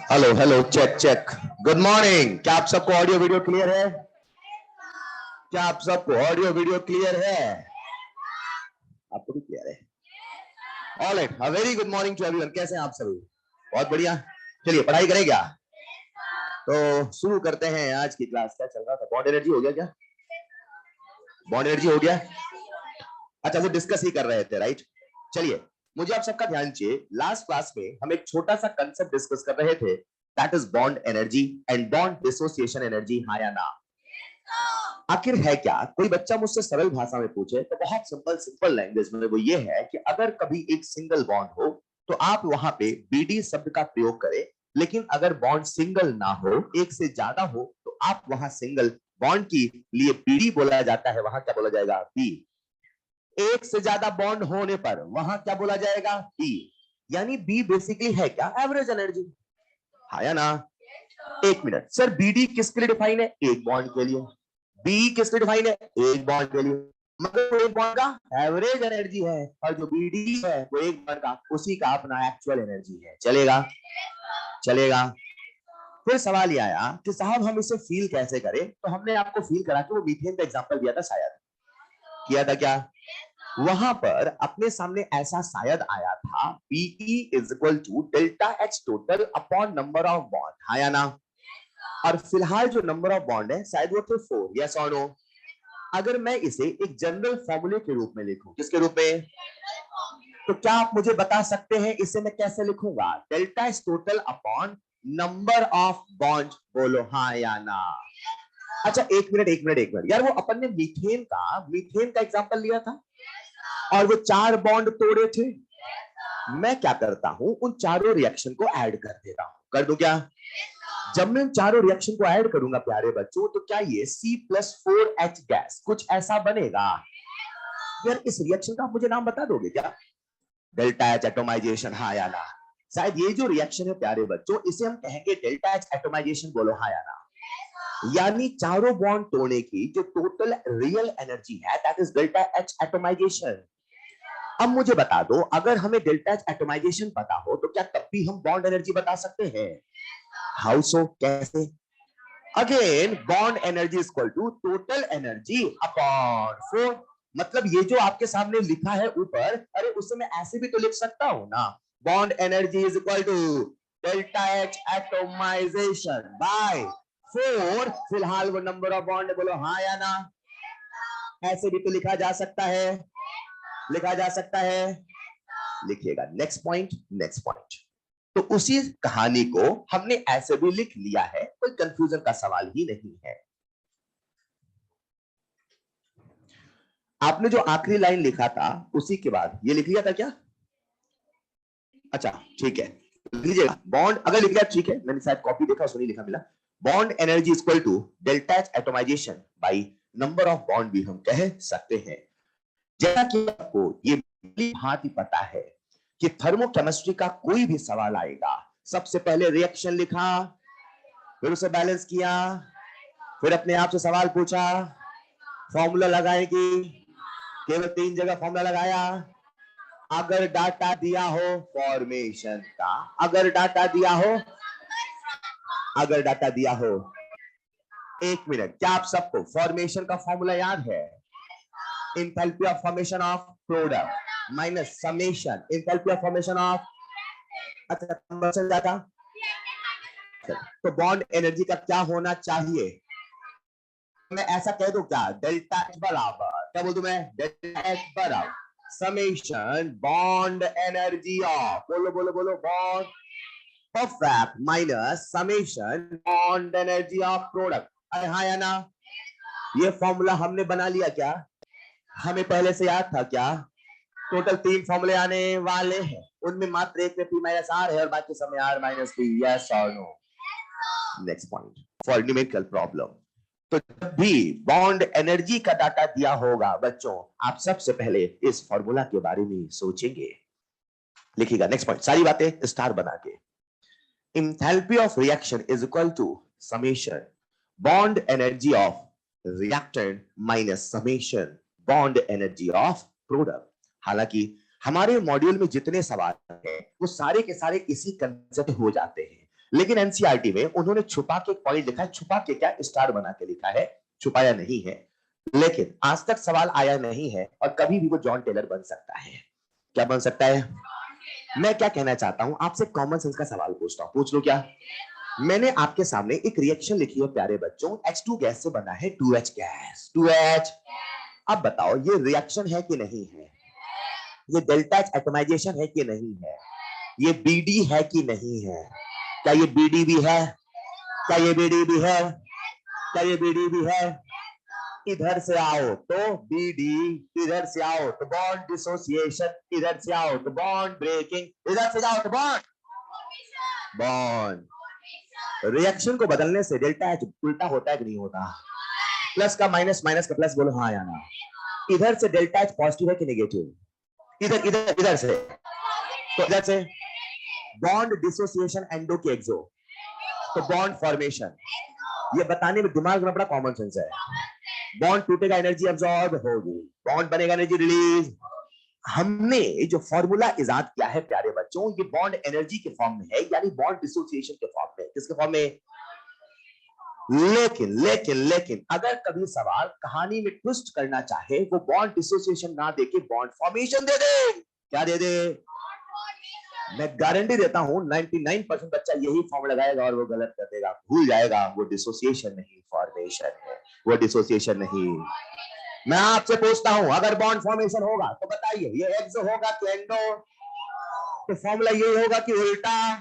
Hello hello, check check. Good morning. क्या आप सबको ऑडियो वीडियो क्लियर है? क्या आप सबको ऑडियो वीडियो क्लियर है? आपको भी क्लियर है? All right, a very good morning to everyone. कैसे हैं आप सभी? बहुत बढ़िया। चलिए पढ़ाई करें क्या? तो शुरू करते हैं आज की क्लास। क्या चल रहा था? बॉन्ड एनर्जी हो गया क्या? बॉन्ड एनर्जी हो गया? अच्छा, वो डिस्कस ही कर रहे थे, राइट? चलिए, मुझे आप सबका ध्यान चाहिए। लास्ट क्लास में हम एक छोटा सा कंसेप्ट डिस्कस कर रहे थे, that is bond energy and bond dissociation energy. हाँ या ना? आखिर है क्या? कोई बच्चा मुझसे सरल भाषा में पूछे तो बहुत सिंपल सिंपल लैंग्वेज में वो ये है कि अगर कभी एक सिंगल बॉन्ड हो तो आप वहां पे बीडी शब्द का प्रयोग करें, लेकिन अगर बॉन्ड सिंगल ना हो, एक से ज्यादा हो, तो आप वहां सिंगल बॉन्ड के लिए बीडी बोला जाता है, वहां क्या बोला जाएगा? बी। एक से ज्यादा बॉन्ड होने पर वहां क्या बोला जाएगा? बी। यानी बी बेसिकली है क्या? Average energy. हाँ या ना? एक मिनट सर, बीडी किसके लिए डिफाइन है? एक बॉन्ड के लिए। बी किसके डिफाइन है? एक बॉन्ड के लिए। मगर एक बॉन्ड का एवरेज एनर्जी है, और जो बीडी है वो एक बॉन्ड का, उसी का अपना एक्चुअल एनर्जी है। चलेगा? चलेगा। फिर सवाल ये आया कि साहब हम इसे फील कैसे करें? तो हमने आपको फील करा कि वो मीथेन का एग्जांपल दिया था, शायद किया था क्या? वहां पर अपने सामने ऐसा शायद आया था, Be is equal to delta H total upon number of bond. हाँ या ना? और फिलहाल जो नंबर ऑफ बॉन्ड है शायद वो थे 4। यस और नो? अगर मैं इसे एक जनरल फॉर्मूले के रूप में लिखूं, किसके रूप में? तो क्या आप मुझे बता सकते हैं इसे मैं कैसे लिखूंगा? Delta H total upon number of bond. बोलो हाँ या ना? अच्छा, एक मिनट एक मिनट एक मिनट यार, वो अपन ने मीथेन का एग्जांपल लिया था और वो 4 बॉन्ड तोड़े थे। मैं क्या करता हूं, उन चारों रिएक्शन को ऐड कर देता हूं। कर दूं क्या? जब मैं उन चारों रिएक्शन को ऐड करूंगा प्यारे बच्चों, तो क्या ये C+4H गैस कुछ ऐसा बनेगा? यार इस रिएक्शन का आप मुझे नाम बता दोगे क्या? Delta H atomisation. हाँ या ना? शायद ये जो रिएक्शन है प्यारे बच्चों, इसे हम कहेंगे डेल्टा एच एटोमाइजेशन। बोलो हाँ या ना? यानी चारों बॉन्ड तोड़ने की जो टोटल रियल एनर्जी है, that is delta H atomisation. अब मुझे बता दो, अगर हमें डेल्टा एच एटोमाइजेशन पता हो तो क्या तब भी हम बॉन्ड एनर्जी बता सकते हैं? How so? कैसे? Again bond energy is equal to total energy upon 4। मतलब ये जो आपके सामने लिखा है ऊपर, अरे उसे मैं ऐसे भी तो लिख सकता हूं ना, bond energy is equal to delta H atomization by 4। फिलहाल वो नंबर ऑफ बॉन्ड। बोलो हाँ या ना? ऐसे भी तो लिखा जा सकता है, लिखा जा सकता है। लिखिएगा नेक्स्ट पॉइंट, नेक्स्ट पॉइंट। तो उसी कहानी को हमने ऐसे भी लिख लिया है, कोई कंफ्यूजन का सवाल ही नहीं है। आपने जो आखिरी लाइन लिखा था उसी के बाद ये लिख लिया था क्या? अच्छा ठीक है, लिख लीजिएगा। बॉन्ड अगर लिख लिया ठीक है, मैंने शायद कॉपी देखा उसमें नहीं लिखा मिला। Bond energy is equal to delta H atomization by number of bond भी हम कह सकते हैं। जैसा कि आपको ये भांति पता है कि थर्मोकेमिस्ट्री का कोई भी सवाल आएगा, सबसे पहले रिएक्शन लिखा, फिर उसे बैलेंस किया, फिर अपने आप से सवाल पूछा, फॉर्मूला लगाएगी, केवल 3 जगह फॉर्मूला लगाया। अगर डाटा दिया हो फॉर्मेशन का, अगर डाटा दिया हो, अगर डाटा दिया हो, एक मिनट, क्या आप सबको फॉर्मेशन का फॉर्मूला याद है? Enthalpy of formation of product minus summation enthalpy of formation of. अच्छा नंबर चल जाता। तो बॉन्ड एनर्जी का क्या होना चाहिए? मैं ऐसा कह दूं क्या? डेल्टा एच बराबर, क्या बोल दूं मैं? डेल्टा एच बराबर समेशन बॉन्ड एनर्जी ऑफ, बोलो बोलो बोलो, bond perfect minus summation bond energy of product. अरे हाँ या ना? ये फॉर्मूला हमने बना लिया क्या? हमें पहले से याद था क्या? टोटल 3 फॉर्मूले आने वाले हैं, उनमें मात्र एक में P माइनस R है और बाकी सब में R माइनस P। यस और no? Next point for numerical problem. तो जब भी बॉन्ड एनर्जी का डाटा दिया होगा बच्चों, आप सबसे पहले इस फॉर्मूला के बारे में सोचेंगे। लिखिएगा नेक्स्ट पॉइंट, सारी बातें स्टार बना के। Enthalpy of reaction is equal to summation bond energy of reactant minus summation bond energy of product। हालांकि हमारे मॉड्यूल में जितने सवाल हैं वो सारे के सारे इसी कंसेप्ट हो जाते हैं, लेकिन एनसीईआरटी में उन्होंने छुपा के पॉइंट लिखा है। छुपा के क्या? स्टार बना के लिखा है, छुपाया नहीं है। लेकिन आज तक सवाल आया नहीं है और कभी भी वो जॉन टेलर बन सकता है। क्या बन सकता है? मैं क्या कहना चाहता हूं, आपसे कॉमन सेंस का सवाल पूछता हूं, पूछ लो क्या? मैंने आपके सामने एक रिएक्शन लिखी है प्यारे बच्चों, H2 गैस से बना है 2H गैस, 2H। अब बताओ ये रिएक्शन है कि नहीं है? ये डेल्टा H एटमाइजेशन है कि नहीं है? ये BD है कि नहीं है? क्या ये BD भी है? क्या ये BD भी है? क्या ये BD भी है? इधर से आओ तो BD, इधर से आओ तो बॉन्ड डिसोसिएशन, इधर से आओ तो बॉन्ड ब्रेकिंग, इधर से जाओ तो बॉन्ड। रिएक्शन को बदलने से डेल्टा H उल्टा होता है कि नहीं होता? प्लस का माइनस, माइनस का प्लस, बोलो हाँ या ना? इधर से डेल्टा H पॉजिटिव है कि नेगेटिव? इधर इधर इधर से, तो इधर से बॉन्ड डिसोसिएशन एंडो की एक्सो, तो बॉन्ड फॉर्मेशन। ये बताने में दिमाग में बड़ा कॉमन सेंस है। बॉन्ड टूटेगा, एनर्जी अब्सॉर्ब होगी, बॉन्ड बनेगा, एनर्जी रिलीज। हमने जो फॉर्मूला इजाद किया है प्यारे बच्चों, ये बॉन्ड एनर्जी के फॉर्म में है, यानी बॉन्ड डिसोसिएशन के फॉर्म में। किसके फॉर्म में? लेकिन लेकिन लेकिन अगर कभी सवाल कहानी में ट्विस्ट करना चाहे, वो बॉन्ड डिसोसिएशन ना देके बॉन्ड फॉर्मेशन दे दे। क्या दे दे? मैं गारंटी देता हूं 99% बच्चा यही फॉर्म लगाएगा और वो गलत कर देगा, भूल जाएगा वो डिसोसिएशन नहीं फॉर्मेशन है, वो डिसोसिएशन नहीं। मैं आपसे पूछता हूं, अगर बॉन्ड फॉर्मेशन होगा तो बताइए ये एक्सो होगा कि एंडो? तो फॉर्मूला ये होगा कि उल्टा?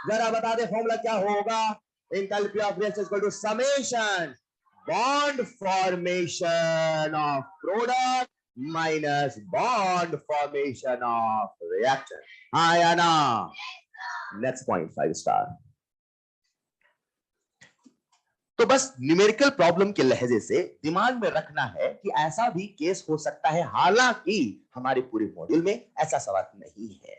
जरा बता दे फॉर्मूला क्या होगा? Enthalpy of reaction is equal to summation bond formation of product minus bond formation of reaction. हाँ या ना? Next point 5 star. तो बस न्यूमेरिकल प्रॉब्लम के लहजे से दिमाग में रखना है कि ऐसा भी केस हो सकता है, हालांकि हमारे पूरे मॉड्यूल में ऐसा सवाल नहीं है,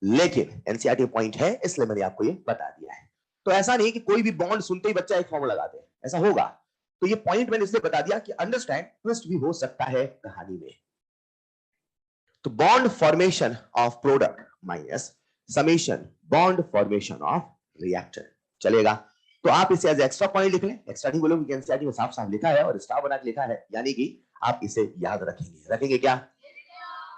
लेकिन एनसीईआरटी पॉइंट है इसलिए मैंने आपको ये बता दिया है। तो ऐसा नहीं कि कोई भी बॉन्ड सुनते ही बच्चा एक फॉर्मूला लगा दे, ऐसा होगा। तो ये पॉइंट मैंने इसलिए बता दिया कि अंडरस्टैंड ट्विस्ट भी हो सकता है कहानी में। तो bond formation of product minus summation bond formation of reactor चलेगा। तो आप इसे एज एक्स्ट्रा पॉइंट लिख लें, एक्स्ट्रा नहीं बोलोगे, एनसीईआरटी में साफ साफ लिखा है और स्टार बना के लिखा है, यानी कि आप इसे याद रखेंगे। रखेंगे क्या?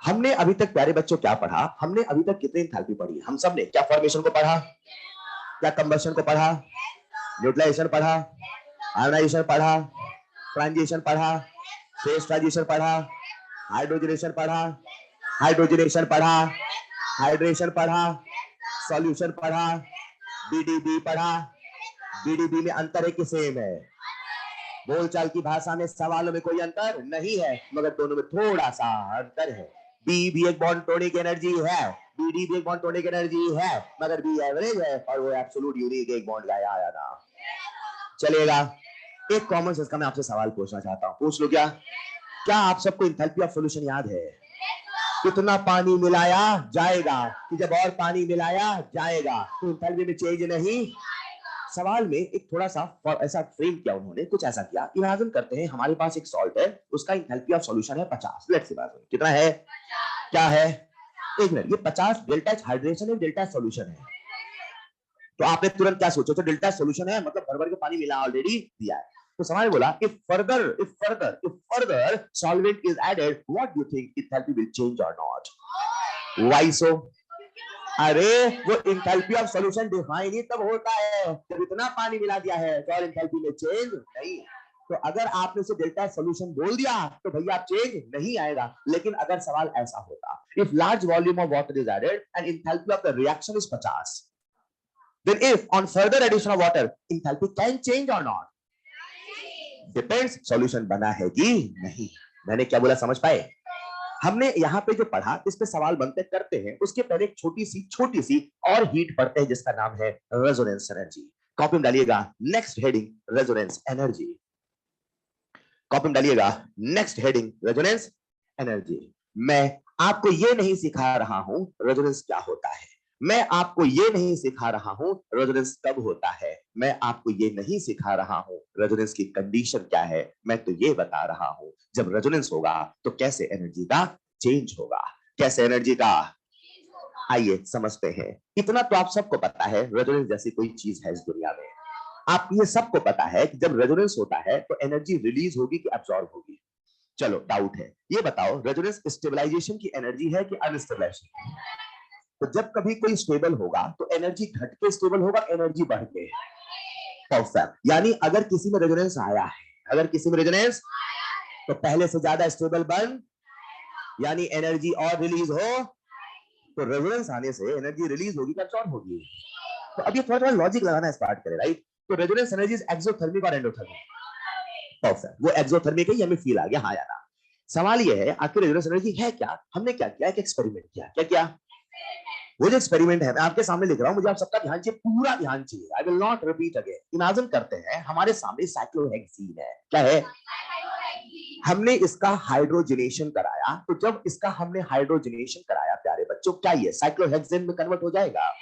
हमने अभी तक प्यारे बच्चों क्या पढ़ा? हमने अभी तक कितनी एंथैल्पी पढ़ी? हम सब ने क्या फॉर्मेशन को पढ़ा? क्या कंबशन को पढ़ा? न्यूट्रलाइजेशन पढ़ा? आयनाइजेशन पढ़ा? ट्रांजिशन पढ़ा? फेज ट्रांजिशन पढ़ा? हाइड्रोजनेशन पढ़ा? हाइड्रोजनेशन पढ़ा? हाइड्रेशन पढ़ा? सॉल्यूशन पढ़ा? बीडीबी पढ़ा? बीडीबी में अंतर है कि सेम है? बोलचाल की भाषा में सवालों में कोई अंतर नहीं है, मगर दोनों में थोड़ा सा अंतर है। बी भी एक बॉन्ड तोड़ने की एनर्जी है, बीडी भी एक बॉन्ड तोड़ने की एनर्जी है, मगर बी एवरेज है और वो एब्सोल्यूट यूनिक एक बॉन्ड लाया आया ना। चलेगा? एक कॉमन सेंस का मैं आपसे सवाल पूछना चाहता हूं, पूछ लो क्या? क्या आप सबको एंथैल्पी ऑफ सॉल्यूशन याद है? कितना पानी मिलाया जाएगा कि जब और पानी मिलाया जाएगा तो एंथैल्पी में चेंज नहीं? सवाल में एक थोड़ा सा ऐसा फ्रेम किया उन्होंने, कुछ ऐसा किया, इमेजिन करते हैं हमारे पास एक सॉल्ट है, उसका एंथैल्पी ऑफ सॉल्यूशन है 50। लेट्स से बात कितना है? क्या है? एक मिनट, ये 50 डेल्टा H हाइड्रेशन है, डेल्टा H सॉल्यूशन है। तो आपने तुरंत क्या सोचा? तो डेल्टा H सॉल्यूशन है मतलब भर भर के पानी मिला ऑलरेडी दिया है। तो सवाल बोला if further solvent is added, what do you think enthalpy will change or not? Why so? अरे वो एंथैल्पी ऑफ सॉल्यूशन डिफाइन ही तब होता है जब इतना पानी मिला दिया है, तो और एंथैल्पी में चेंज नहीं। तो अगर आपने उसे डेल्टा सॉल्यूशन बोल दिया तो भैया चेंज नहीं आएगा। लेकिन अगर सवाल ऐसा होता, if large volume of water is added and enthalpy of the reaction is 50, then if on further addition of water enthalpy can change or not? Depends solution बना है कि नहीं। मैंने क्या बोला समझ पाए? हमने यहाँ पे जो पढ़ा इस पे सवाल बनते करते हैं, उसके पहले एक छोटी सी और हीट पढ़ते हैं जिसका नाम है रेजोनेंस एनर्जी। कॉपी में डालिएगा next heading resonance energy. Copy में डालिएगा नेक्स्ट हेडिंग रेजोनेंस एनर्जी। मैं आपको ये नहीं सिखा रहा हूं रेजोनेंस क्या होता है, मैं आपको ये नहीं सिखा रहा हूं रेजोनेंस कब होता है, मैं आपको ये नहीं सिखा रहा हूं रेजोनेंस की कंडीशन क्या है, मैं तो ये बता रहा हूं जब रेजोनेंस होगा तो कैसे एनर्जी का चेंज होगा, कैसे एनर्जी का। आइए समझते हैं। इतना तो आप सबको पता है रेजोनेंस जैसी कोई चीज है इस दुनिया में, आप ये सबको पता है कि जब रेजोनेंस होता है तो एनर्जी रिलीज होगी कि एब्जॉर्ब होगी। चलो डाउट है, ये बताओ रेजोनेंस स्टेबलाइजेशन की एनर्जी है कि अनस्टेबलाइजेशन? तो जब कभी कोई स्टेबल होगा तो एनर्जी घट के स्टेबल होगा, एनर्जी बढ़ के। परफेक्ट। यानी अगर किसी में रेजोनेंस आया है, अगर किसी में रेजोनेंस तो पहले से ज्यादा स्टेबल बन, यानी एनर्जी और रिलीज हो, तो रेजोनेंस आने से एनर्जी रिलीज होगी क्या एब्सॉर्ब होगी? तो अब ये थोड़ा थोड़ा लॉजिक लगाना स्टार्ट करें, राइट? तो रेजोनेंस एनर्जी इज एक्सोथर्मिक और एंडोथर्मिक। परफेक्ट, वो एक्सोथर्मिक है, हमें फील आ गया, हाँ यार। सवाल ये है आखिर रेजोनेंस एनर्जी है क्या? हमने क्या किया, एक एक्सपेरिमेंट किया। क्या किया? वो जो एक्सपेरिमेंट है मैं आपके सामने लिख रहा हूं, मुझे आप सबका ध्यान चाहिए, पूरा ध्यान चाहिए। I will not repeat again. Imagine करते हैं हमारे सामने साइक्लोहेक्सीन है। क्या है? हमने इसका हाइड्रोजनेशन कराया, तो जब इसका हमने हाइड्रोजनेशन कराया प्यारे बच्चों, क्या ये साइक्लोहेक्सेन में कन्वर्ट हो जाएगा?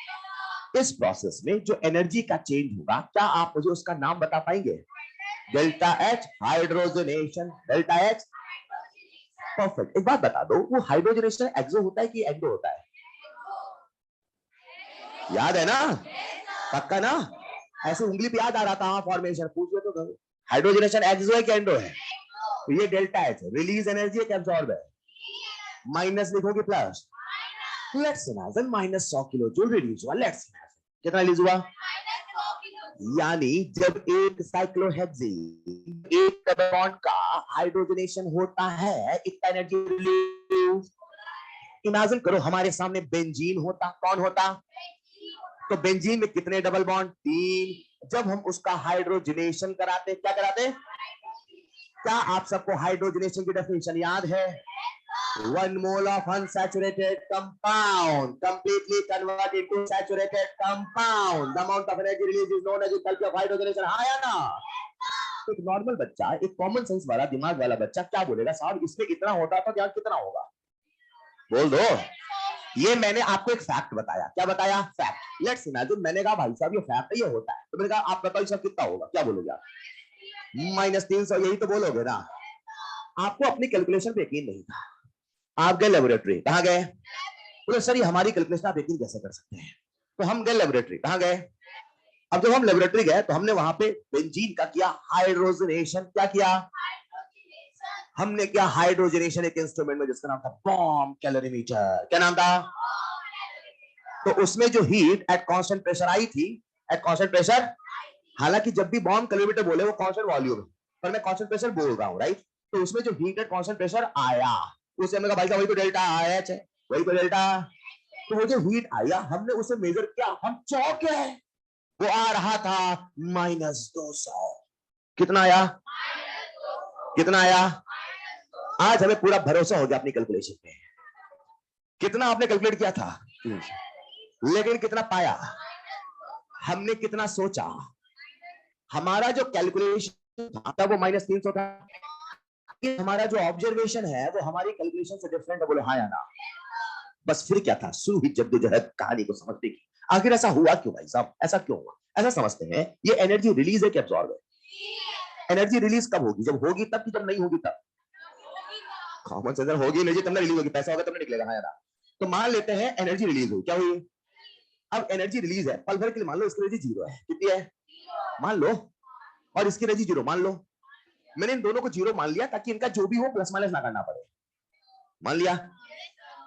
इस प्रोसेस में जो एनर्जी का चेंज होगा, क्या आप मुझे उसका नाम बता पाएंगे? Delta H hydrogenation. Delta H. Perfect. एक बात बता दो, वो हाइड्रोजनेशन एक्सो होता है कि एंडो होता है? याद है ना? पक्का ना? ऐसे उंगली पे याद आ रहा था फॉर्मेशन, पूछ लो तो। हाइड्रोजनेशन एक्सो है कि एंडो है? तो ये डेल्टा एच रिलीज एनर्जी है कि एब्जॉर्ब है? माइनस लिखोगे plus. Let's imagine minus 100 kilo joule release हुआ। लेट्स इमेजिन कितना रिलीज हुआ? यानी जब एक साइक्लोहेक्सीन एक डबल बॉन्ड का हाइड्रोजनेशन होता है, इतना एनर्जी रिलीज। इमेजिन करो हमारे सामने बेंजीन होता। कौन होता? तो बेंजीन में कितने डबल बॉन्ड? 3। जब हम उसका हाइड्रोजनेशन कराते, क्या कराते? क्या आप सबको हाइड्रोजनेशन की डेफिनेशन याद है? 1 mole of unsaturated compound completely convert into saturated compound. The amount of energy released is known as enthalpy of hydrogenation. हाँ या ना? एक नॉर्मल बच्चा, एक कॉमन सेंस वाला दिमाग वाला बच्चा क्या बोलेगा? साहब इसमें इतना होता तो यहाँ कितना होगा? बोल दो। ये मैंने आपको एक फैक्ट बताया। क्या बताया? फैक्ट। लेट्स इमेजिन मैंने कहा भाई साहब ये फैक्ट है, ये होता है, तो मैंने कहा आप बताओ इसका कितना होगा? क्या बोलोगे आप? -300। यही तो बोलोगे ना? आपको अपनी कैलकुलेशन पे यकीन नहीं था, आप गए लेबोरेटरी। कहां गए? बोले सर ये हमारी कैलकुलेशन आप यकीन कैसे कर सकते हैं? तो हम गए लेबोरेटरी। कहां गए? अब जब हम लेबोरेटरी गए तो हमने वहां पे बेंजीन का किया हाइड्रोजनेशन। क्या किया? हमने किया हाइड्रोजनेशन एक इंस्ट्रूमेंट में जिसका नाम था बॉम्ब कैलोरीमीटर। क्या नाम था? तो उसमें जो heat at constant pressure I थी, एट कांस्टेंट प्रेशर, हालांकि जब भी बॉम्ब कैलोरीमीटर बोले वो कांस्टेंट वॉल्यूम है, पर मैं कांस्टेंट प्रेशर बोल रहा हूं, राइट? तो उसमें जो हीट एट कांस्टेंट प्रेशर आया, उसे हमने कहा भाई साहब वही तो डेल्टा एच है, वही तो डेल्टा। तो वो जो हीट आया हमने उसे मेजर किया, हम चौंके, वो आ रहा था -200। कितना आया? कितना आया? आज हमें पूरा भरोसा हो गया अपनी कैलकुलेशन पे। कितना आपने कैलकुलेट किया था, लेकिन कितना पाया? हमने कितना सोचा? हमारा जो कैलकुलेशन था वो -300 था। हमारा जो ऑब्जर्वेशन है वो हमारी कैलकुलेशन से डिफरेंट है। बोले हाँ या ना? बस फिर क्या था? शुरू हुई जद्दोजहद कहानी को समझने की। आखिर ऐसा हुआ क्यों भाई साहब? ऐसा क्यों हुआ? ऐसा समझते हैं, ये एनर्जी रिलीज है कि एब्जॉर्ब है? एनर्जी रिलीज कब होगी? जब होगी तब कि जब नहीं होगी तब? कॉमन सेंस होगी नहीं तब रिलीज होगी, पैसा होगा तब निकलेगा। हाँ या ना? तो मान लेते हैं एनर्जी रिलीज हुई। क्या हुई? अब एनर्जी रिलीज है, पल भर के लिए मान लो इसकी एनर्जी 0 है। कितनी है मान लो? और इसकी एनर्जी 0 मान लो। मैंने इन दोनों को 0 मान लिया ताकि इनका जो भी हो प्लस माइनस ना करना पड़े। मान लिया?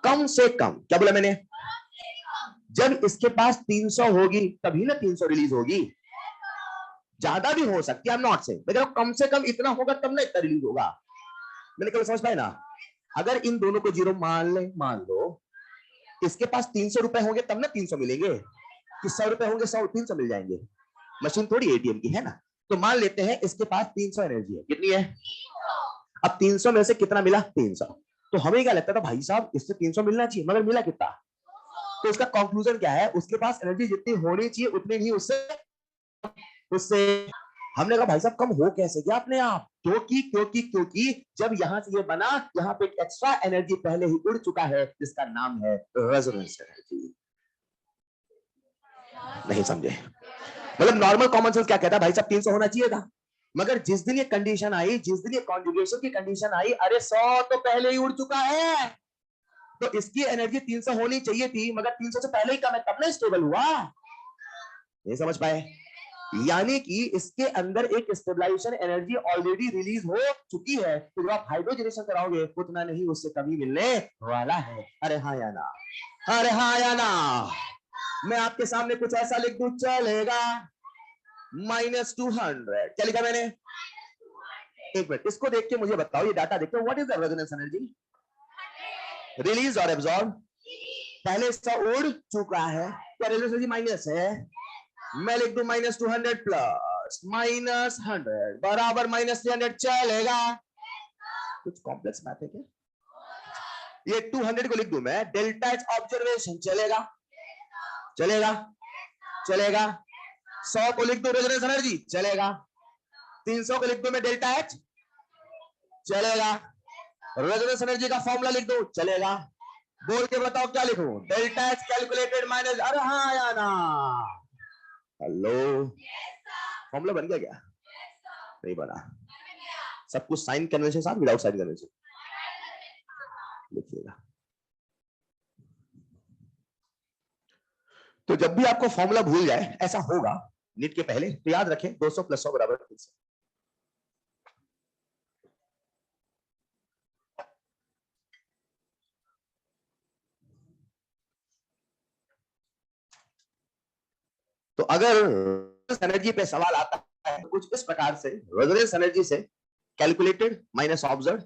कम से कम, क्या बोला मैंने? जब इसके पास 300 होगी तभी ना 300 रिलीज होगी। ज्यादा भी हो सकती है, आई एम नॉट सेइंग, लेकिन कम से कम इतना होगा तब ना इतना रिलीज होगा। मैंने कभी समझ पाए ना? अगर इन दोनों को 0 मान ले, मान लो इसके पास 300 रुपए होंगे तब ना 300 मिलेंगे, कि 100 रुपए होंगे 100 300 मिल जाएंगे। मशीन थोड़ी एटीएम की है ना? तो मान लेते हैं इसके पास 300 एनर्जी है। कितनी है? अब 300 में से कितना मिला? 300। तो हमें क्या लगता था भाई साहब इससे 300 मिलना चाहिए, मगर मिला कितना? तो इसका कंक्लूजन क्या है? उसके पास एनर्जी जितनी होनी चाहिए उतनी नहीं, उससे हमने कहा भाई साहब कम हो कैसे गया अपने आप? क्योंकि जब यहां से ये बना, यहां पे एक एक्स्ट्रा एनर्जी पहले ही उड़ चुका है जिसका नाम है रेजोनेंस एनर्जी। नहीं समझे? मतलब नॉर्मल कॉमन सेंस क्या कहता है भाई साहब 300 होना चाहिए था, मगर जिस दिन ये कंडीशन आई, जिस दिन ये कॉन्जुगेशन की कंडीशन आई, अरे 100 तो पहले ही उड़ चुका है, तो इसकी एनर्जी 300 होनी चाहिए थी, मगर 300 से पहले ही कम है, तब ना स्टेबल हुआ। नहीं समझ पाए? यानी कि इसके अंदर एक स्टेबलाइजेशन एनर्जी ऑलरेडी रिलीज हो चुकी है, तो जब आप हाइड्रोजनेशन कराओगे उतना नहीं, उससे कमी मिलने वाला है। अरे हाँ या ना? अरे हाँ या ना? मैं आपके सामने कुछ ऐसा लिख दूं, चलेगा? -200 क्या लिखा मैंने? एक मिनट, इसको देख के मुझे बताओ, ये डाटा देखो, what is the resonance energy? Release और एब्जॉर्ब? पहले इसका उड़ चुका है, क्या रेजोनेंस एनर्जी माइनस है? मैं लिख दूं -200 प्लस -100 बराबर -300, चलेगा? कुछ कॉम्प्लेक्स मैथ है क्या? ये 200 को लिख दूं मैं डेल्टा एच ऑब्जर्वेशन, चलेगा? चलेगा? चलेगा? 100 को लिख दो रेजोनेंस एनर्जी, चलेगा? 300 को लिख दो मैं डेल्टा एच, चलेगा? रेजोनेंस एनर्जी का फॉर्मूला लिख दो, चलेगा? बोल के बताओ क्या लिखूं? डेल्टा एच कैलकुलेटेड माइनस, अरे हाँ या ना? हेलो, फॉर्मूला बन गया क्या? नहीं बना। सब कुछ साइन कन्वेंशन साथ, विदाउट साइन कन्वेंशन लिखिएगा। तो जब भी आपको फॉर्मूला भूल जाए, ऐसा होगा नीट के पहले, तो याद रखें 200 + 100 बराबर 300। तो अगर एनर्जी पे सवाल आता है, कुछ इस प्रकार से रेजोनेंस एनर्जी से कैलकुलेटेड माइनस ऑब्जर्व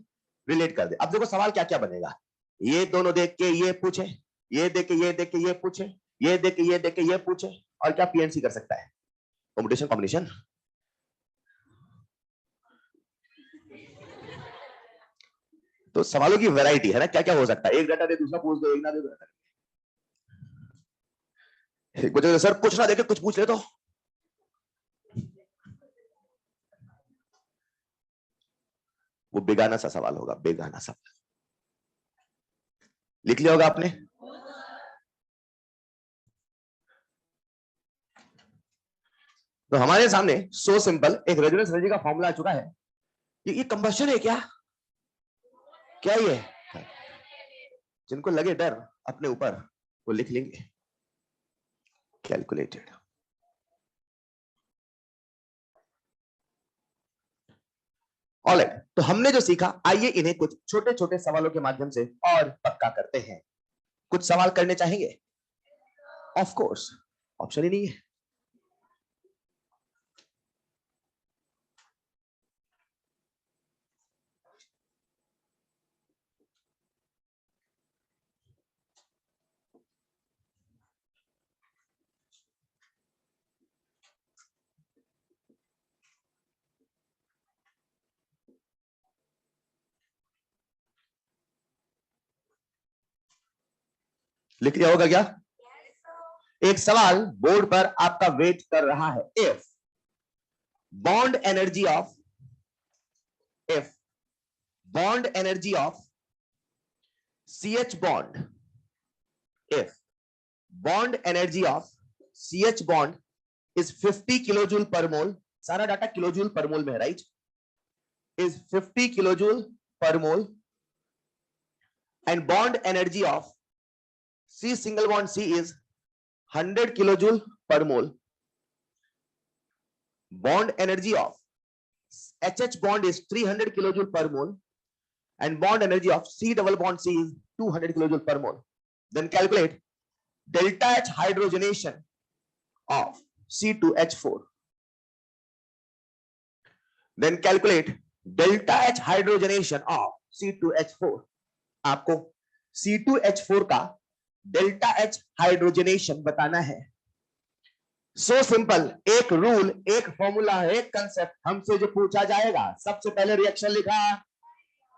रिलेट कर दे। अब देखो सवाल क्या क्या बनेगा, ये दोनों देख के ये पूछे, ये देख के ये देख के ये पूछे, ये देख के ये देख के ये पूछे, और क्या पीएनसी कर सकता है? Competition combination. तो सवालों की वैरायटी है ना, क्या क्या हो सकता है, एक डाटा दे दूसरा पूछ दो, एक ना दे दो, कुछ सर कुछ ना देके कुछ पूछ ले तो वो बेगाना सा सवाल होगा, बेगाना सा। लिख लिया होगा आपने? तो हमारे सामने सो सिंपल एक रेजोनेंस एनर्जी का फॉर्मूला आ चुका है। ये कंबशन है क्या? क्या ये? जिनको लगे डर अपने ऊपर वो लिख लेंगे कैलकुलेटेड। ऑलराइट, तो हमने जो सीखा, आइए इन्हें कुछ छोटे छोटे सवालों के माध्यम से और पक्का करते हैं। कुछ सवाल करने चाहेंगे? ऑफ कोर्स, ऑप्शन ही नहीं है। लिख लिया होगा क्या? एक सवाल बोर्ड पर आपका वेट कर रहा है। If bond energy of if bond energy of CH bond, if bond energy of CH bond is 50 kilojoule per mole, सारा डाटा किलोजूल पर मोल में है, right? is 50 kilojoule per mole, and bond energy of C single bond C is 100 kilojoule per mole. Bond energy of HH bond is 300 kilojoule per mole, and bond energy of C double bond C is 200 kilojoule per mole. Then calculate delta H hydrogenation of C2H4. Then calculate delta H hydrogenation of C2H4. आपको C2H4 का delta H hydrogenation बताना है। So simple, एक rule, एक formula, एक concept हमसे जो पूछा जाएगा, सबसे पहले रिएक्शन लिखा,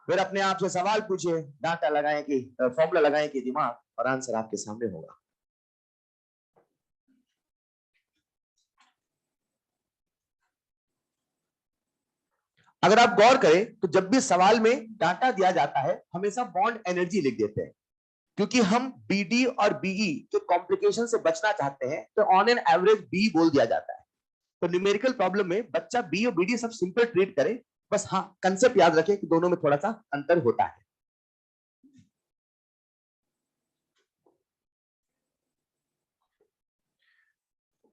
फिर अपने आप से सवाल पूछे, डाटा लगाएं कि फॉर्मूला लगाएं कि दिमाग, और आंसर आपके सामने होगा। अगर आप गौर करें तो जब भी सवाल में डाटा दिया जाता है हमेशा बॉन्ड एनर्जी लिख देते हैं, क्योंकि हम बीडी और बीई के कॉम्प्लिकेशन से बचना चाहते हैं, तो ऑन एन एवरेज बी बोल दिया जाता है। तो न्यूमेरिकल प्रॉब्लम में बच्चा बी और बीडी सब सिंपल ट्रीट करे, बस हाँ कंसेप्ट याद रखे कि दोनों में थोड़ा सा अंतर होता है।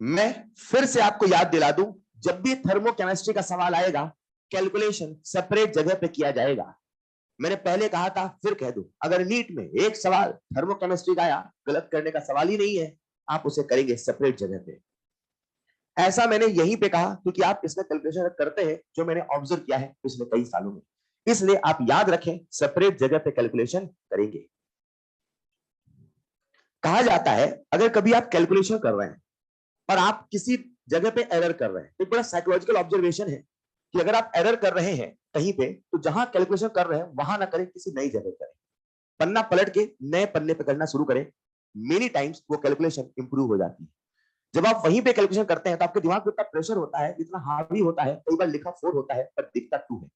मैं फिर से आपको याद दिला दूं, जब भी थर्मोकेमिस्ट्री का सवाल आएगा कैलकुलेशन सेपरेट जगह पे किया जाएगा। मैंने पहले कहा था, फिर कह दूं, अगर नीट में एक सवाल थर्मोकेमिस्ट्री का आया, गलत करने का सवाल ही नहीं है, आप उसे करेंगे सेपरेट जगह पे। ऐसा मैंने यहीं पे कहा क्योंकि आप इसमें कैलकुलेशन करते हैं, जो मैंने ऑब्जर्व किया है पिछले कई सालों में, इसलिए आप याद रखें सेपरेट जगह पे कैलकुलेशन करेंगे। कहा जाता है अगर कभी आप कैलकुलेशन कर रहे हैं और आप किसी जगह पे एरर कर रहे हैं, एक बड़ा साइकोलॉजिकल ऑब्जर्वेशन है कि अगर आप एरर कर रहे हैं कहीं पे, तो जहां कैलकुलेशन कर रहे हैं वहां ना करें, किसी नई जगह करें, पन्ना पलट के नए पन्ने पे करना शुरू करें। मेनी टाइम्स वो कैलकुलेशन इंप्रूव हो जाती है। जब आप वहीं पे कैलकुलेशन करते हैं तो आपके दिमाग पे इतना प्रेशर होता है, इतना हावी होता है, कई बार लिखा 4 होता है पर दिखता 2 है,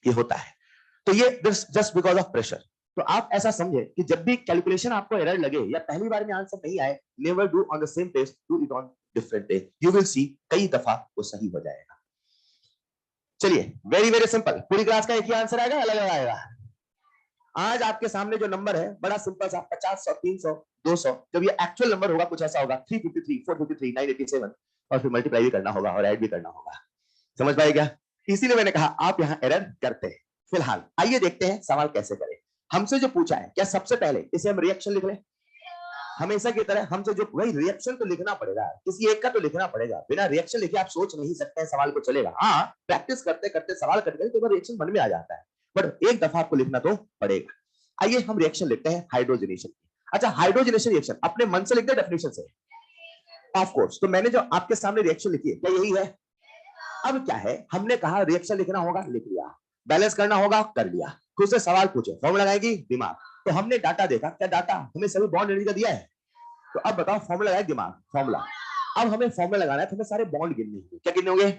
ये होता है। तो ये जस्ट बिकॉज ऑफ प्रेशर। तो आप ऐसा समझे कि जब भी कैलकुलेशन आपको एरर लगे या पहली बार में आंसर नहीं आए, never do on the same page, do it on different day, you will see कई दफा वो सही हो जाएगा। चलिए, वेरी वेरी सिंपल, पूरी क्लास का एक ही आंसर आएगा, अलग अलग आएगा। आज आपके सामने जो नंबर है बड़ा सिंपल सा, 50, 100, 300, 200, जब ये एक्चुअल नंबर होगा कुछ ऐसा होगा, 353, 453, 987, और फिर मल्टीप्लाई भी करना होगा और ऐड भी करना होगा। समझ पाए क्या? इसीलिए मैंने कहा आप यहाँ एरर करते हैं। फिलहाल आइए देखते हैं सवाल कैसे करें। हमसे जो पूछा है, क्या सबसे पहले इसे हम रिएक्शन लिख लें? हमेशा की तरह हमसे जो, वही रिएक्शन तो लिखना पड़ेगा, किसी एक का तो लिखना पड़ेगा, बिना रिएक्शन लिखे आप सोच नहीं सकते हैं सवाल को चलेगा। हाँ, प्रैक्टिस करते करते सवाल करते तो रिएक्शन मन में आ जाता है, बट एक दफा आपको लिखना तो पड़ेगा। आइए हम रिएक्शन लिखते हैं हाइड्रोजनेशन। अच्छा, हाइड्रोजनेशन रिएक्शन अपने मन से लिखते हैं डेफिनेशन से? Of course. तो मैंने जो आपके सामने रिएक्शन लिखी है, क्या यही है? अब क्या है, हमने कहा रिएक्शन लिखना होगा, लिख लिया, बैलेंस करना होगा, कर लिया, खुद से सवाल पूछे, फॉर्मूला लगाएगी दिमाग। तो हमने डाटा देखा, क्या डाटा हमें सभी बॉन्ड एनर्जी का दिया है? तो अब बताओ, फॉर्मूला लगाए दिमाग, फॉर्मूला। अब हमें फॉर्मूला लगाना है, तो हमें सारे बॉन्ड गिनने होंगे। क्या गिनने होंगे?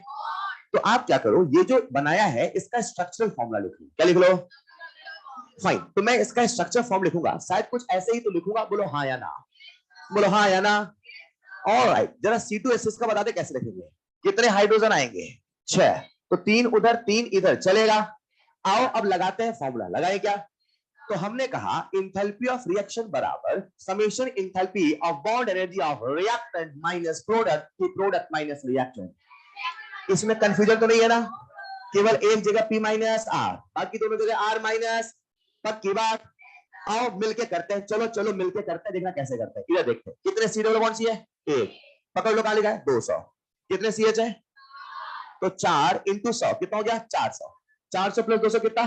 तो आप क्या करो, ये जो बनाया है इसका स्ट्रक्चरल फॉर्मूला लिख लो। क्या लिख लो? फाइन। तो मैं इसका स्ट्रक्चर फॉर्म लिखूंगा, शायद कुछ ऐसे ही तो लिखूंगा, बोलो हाँ या ना, बोलो हाँ या ना। ऑलराइट, जरा C2H6 का बता दे कैसे लिखेंगे, कितने हाइड्रोजन आएंगे? 6। तो 3 उधर 3 इधर, चलेगा। आओ अब लगाते हैं फॉर्मूला, लगाए क्या? तो हमने कहा इंथैल्पी ऑफ रिएक्शन बराबर summation enthalpy of bond energy of reactant minus product की प्रोडक्ट माइनस रिएक्टेंट। इसमें कंफ्यूजन तो नहीं है ना? केवल एक जगह P माइनस R, बाकी दोनों जगह R माइनस। पक्की बात? आओ मिलके करते हैं, चलो चलो मिलके करते हैं, देखना कैसे करते हैं। इधर देखते हैं कितने C डबल बॉन्ड सी है, 1, पकड़ लो, कहां लिखा है 200, कितने CH है? तो 4 इंटू 100 कितना हो गया? 400, 400 प्लस 200 कितना?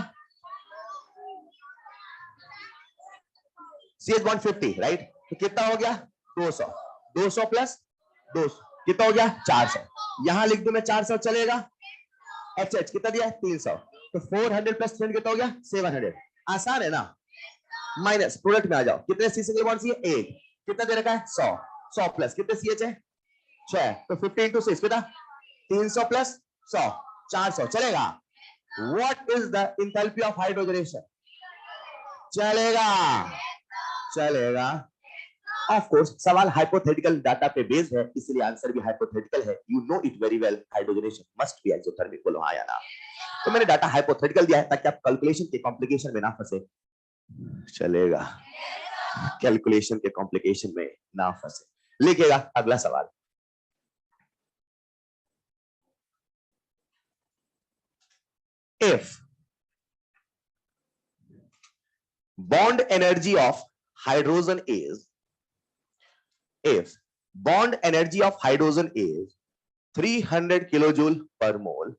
CH bond 50, right? तो कितना हो गया? 200, 200 प्लस 200 कितना हो गया? 400। यहां लिख दूं मैं 400, चलेगा? HH कितना दिया? 300। तो 400 प्लस 300 कितना हो गया? 700। आसान है ना? माइनस प्रोडक्ट में आ जाओ, कितने C सिंगल बॉन्ड सी है? 1, कितना दे रखा है? 100, 100 प्लस कितने CH है? 6, तो 50 इंटू 6 कितना? 300 प्लस 100, 400, चलेगा? What is the enthalpy of hydrogenation? चलेगा? चलेगा। ऑफ कोर्स सवाल हाइपोथेटिकल डाटा पे बेस्ड है, इसलिए आंसर भी हाइपोथेटिकल है। You know it very well, hydrogenation must be exothermic, बोलो हाँ या ना। तो मैंने डाटा हाइपोथेटिकल दिया है ताकि आप कैलकुलेशन के कॉम्प्लिकेशन में ना फंसे। चलेगा? कैलकुलेशन के कॉम्प्लिकेशन में ना फंसे। लिखिएगा अगला सवाल। If bond energy of hydrogen is, if bond energy of hydrogen is 300 kilojoule per mole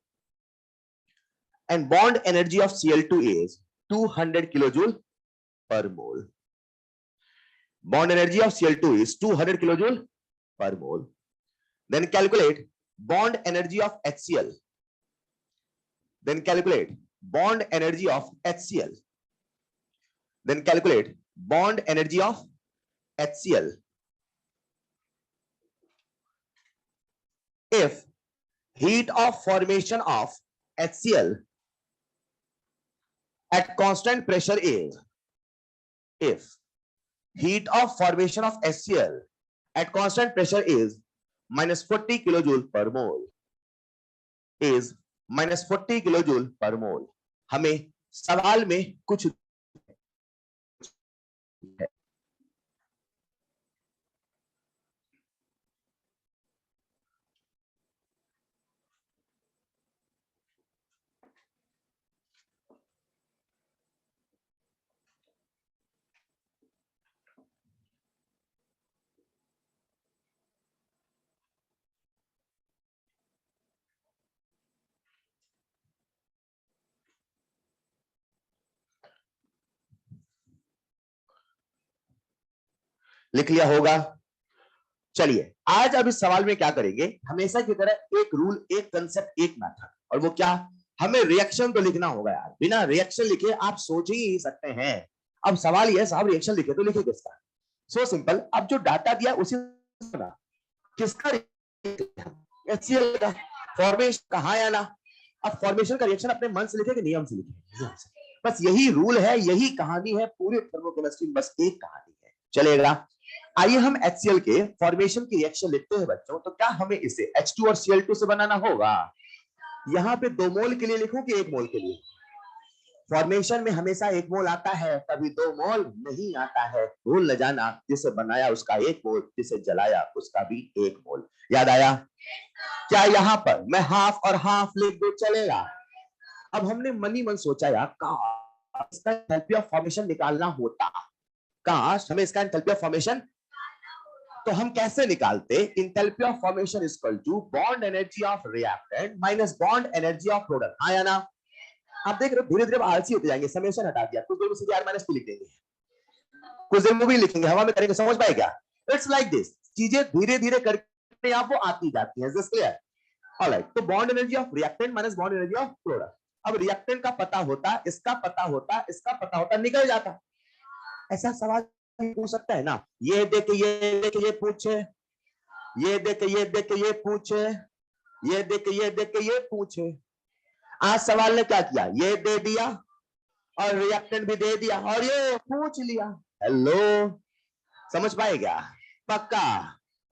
and bond energy of Cl2 is 200 kilojoule per mole, bond energy of Cl2 is 200 kilojoule per mole, Then calculate bond energy of HCl. Then calculate bond energy of HCl. Then calculate bond energy of HCl. If heat of formation of HCl at constant pressure is, if heat of formation of HCl at constant pressure is minus 40 kilojoule per mole, is minus 40 kilojoule पर मोल। हमें सवाल में कुछ है। लिख लिया होगा। चलिए आज अब इस सवाल में क्या करेंगे, हमेशा की तरह एक रूल, एक कंसेप्ट, एक मेथड, और वो क्या, हमें रिएक्शन तो लिखना होगा यार, बिना रिएक्शन लिखे आप सोच ही सकते हैं। अब सवाल ये साहब रिएक्शन लिखे तो लिखे किसका, सो सिंपल। अब जो डाटा दिया उसी किसका, HCl का फॉर्मेशन कहा या ना। अब फॉर्मेशन का रिएक्शन अपने मन से लिखे कि नियम से लिखे, बस यही रूल है, यही कहानी है पूरे थर्मोकेमिस्ट्री में, बस एक कहानी है, चलेगा। आइए हम HCl के फॉर्मेशन की रिएक्शन लिखते हैं बच्चों। तो क्या हमें इसे H2 और Cl2 से बनाना होगा। यहां पे 2 मोल के लिए लिखूं कि 1 मोल के लिए। फॉर्मेशन में हमेशा 1 मोल आता है, कभी 2 मोल नहीं आता है, भूल न जाना, जिसे बनाया उसका 1 मोल, जिसे जलाया उसका भी 1 मोल। याद आया। क्या यहां पर मैं हाफ और हाफ लिख दूं, चलेगा। अब हमने मनी मन सोचा यार, काश इसका एंथैल्पी ऑफ फॉर्मेशन निकालना होता, काश हमें इसका एंथैल्पी ऑफ फॉर्मेशन, तो हम कैसे निकालते, enthalpy of formation is equal to bond energy of reactant minus bond energy of product. हाँ या ना। आप देख रहे हो धीरे धीरे आलसी होते जाएंगे, समेशन हटा दिया, कुछ देर में सीधे R-2 लिख देंगे, कुछ देर में भी लिखेंगे, हवा में करेंगे, समझ पाए क्या। इट्स लाइक दिस, चीजें धीरे धीरे करके आप वो आती जाती है। क्लियर। ऑलराइट, तो bond energy of reactant minus bond energy of product. अब रिएक्टेंट का पता होता, इसका पता होता, इसका पता होता, निकल जाता। ऐसा सवाल पूछ सकता है ना, ये देख ये देख ये पूछे, ये देख ये देख ये पूछे, ये देख ये देख ये पूछे। आज सवाल ने क्या किया, ये दे दिया और रिएक्टेंट भी दे दिया और ये पूछ लिया। हेलो, समझ पाए क्या। पक्का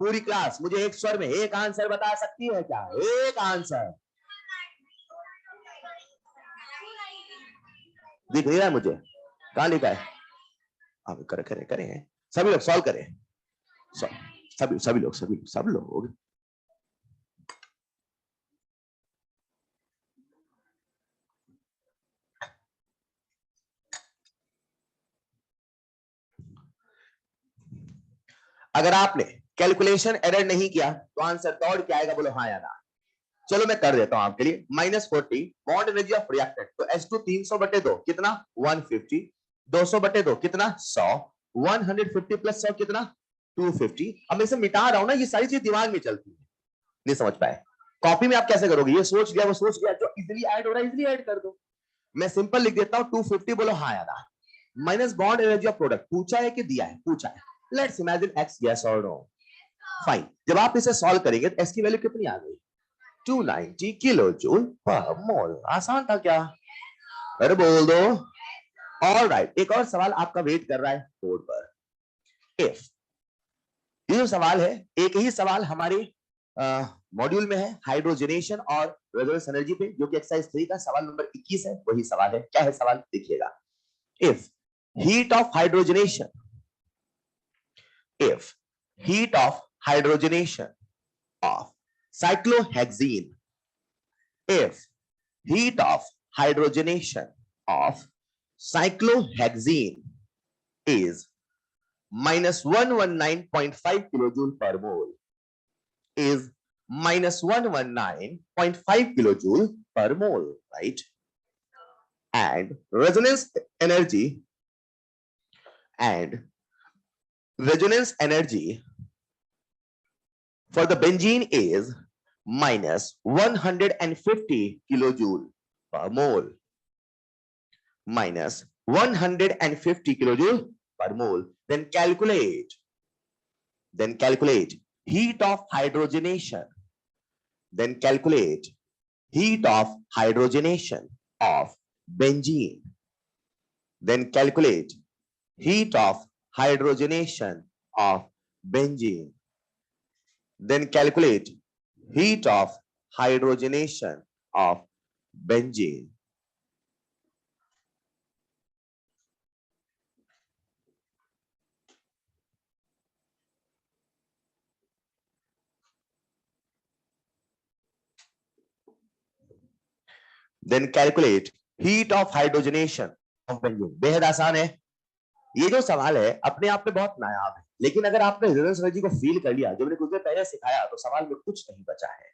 पूरी क्लास मुझे एक स्वर में एक आंसर बता सकती है क्या, एक आंसर दिख रहा है मुझे, कहां लिखा है। अब करें सभी लोग सॉल्व करें, सभी लोग सब लोग। अगर आपने कैलकुलेशन एरर नहीं किया तो आंसर दौड़ के आएगा, बोलो हाँ या ना। चलो मैं कर देता हूं आपके लिए। -40 बॉन्ड एनर्जी ऑफ रिएक्टेंट, तो H2 300/2 कितना 150, 200/2 कितना 100, 150 + 100 कितना 250। अब मैं इसे मिटा रहा हूं ना, ये सारी चीज दिमाग में चलती है, नहीं समझ पाए। कॉपी में आप कैसे करोगे, ये सोच गया वो सोच गया, जो इजीली ऐड हो रहा है इजीली ऐड कर दो। मैं सिंपल लिख देता हूं 250, बोलो हाँ या ना, minus bond energy of product, पूछा है कि दिया है, पूछा है। लेट्स इमेजिन x, यस और नो। फाइन, जब आप इसे सॉल्व करेंगे तो s की वैल्यू कितनी आ गई, 290 किलोजूल पर मोल। आसान था क्या, अरे बोल दो। ऑलराइट, एक और सवाल आपका वेट कर रहा है बोर्ड पर। इफ, ये जो सवाल है एक ही सवाल हमारे मॉड्यूल में है, हाइड्रोजनेशन और रेजोनेंस एनर्जी पे, जो कि एक्सरसाइज 3 का सवाल नंबर 21 है, वही सवाल है। क्या है सवाल, देखिएगा। If heat of hydrogenation, if heat of hydrogenation of cyclohexene, if heat of hydrogenation of cyclohexene is -119.5 kilojoule per mole, is -119.5 kilojoule per mole, right? And resonance energy for the benzene is minus 150 kilojoule per mole. Minus 150 kilojoule per mole. Then calculate heat of hydrogenation. Then calculate heat of hydrogenation of benzene. Then calculate heat of hydrogenation of benzene. Then calculate heat of hydrogenation of benzene. Then calculate heat of hydrogenation of benzene. बेहद आसान है ये जो सवाल है, अपने आप में बहुत नायाब है, लेकिन अगर आपने रेजोनेंस एनर्जी को फील कर लिया जो मैंने कुछ देर पहले सिखाया तो सवाल में कुछ नहीं बचा है।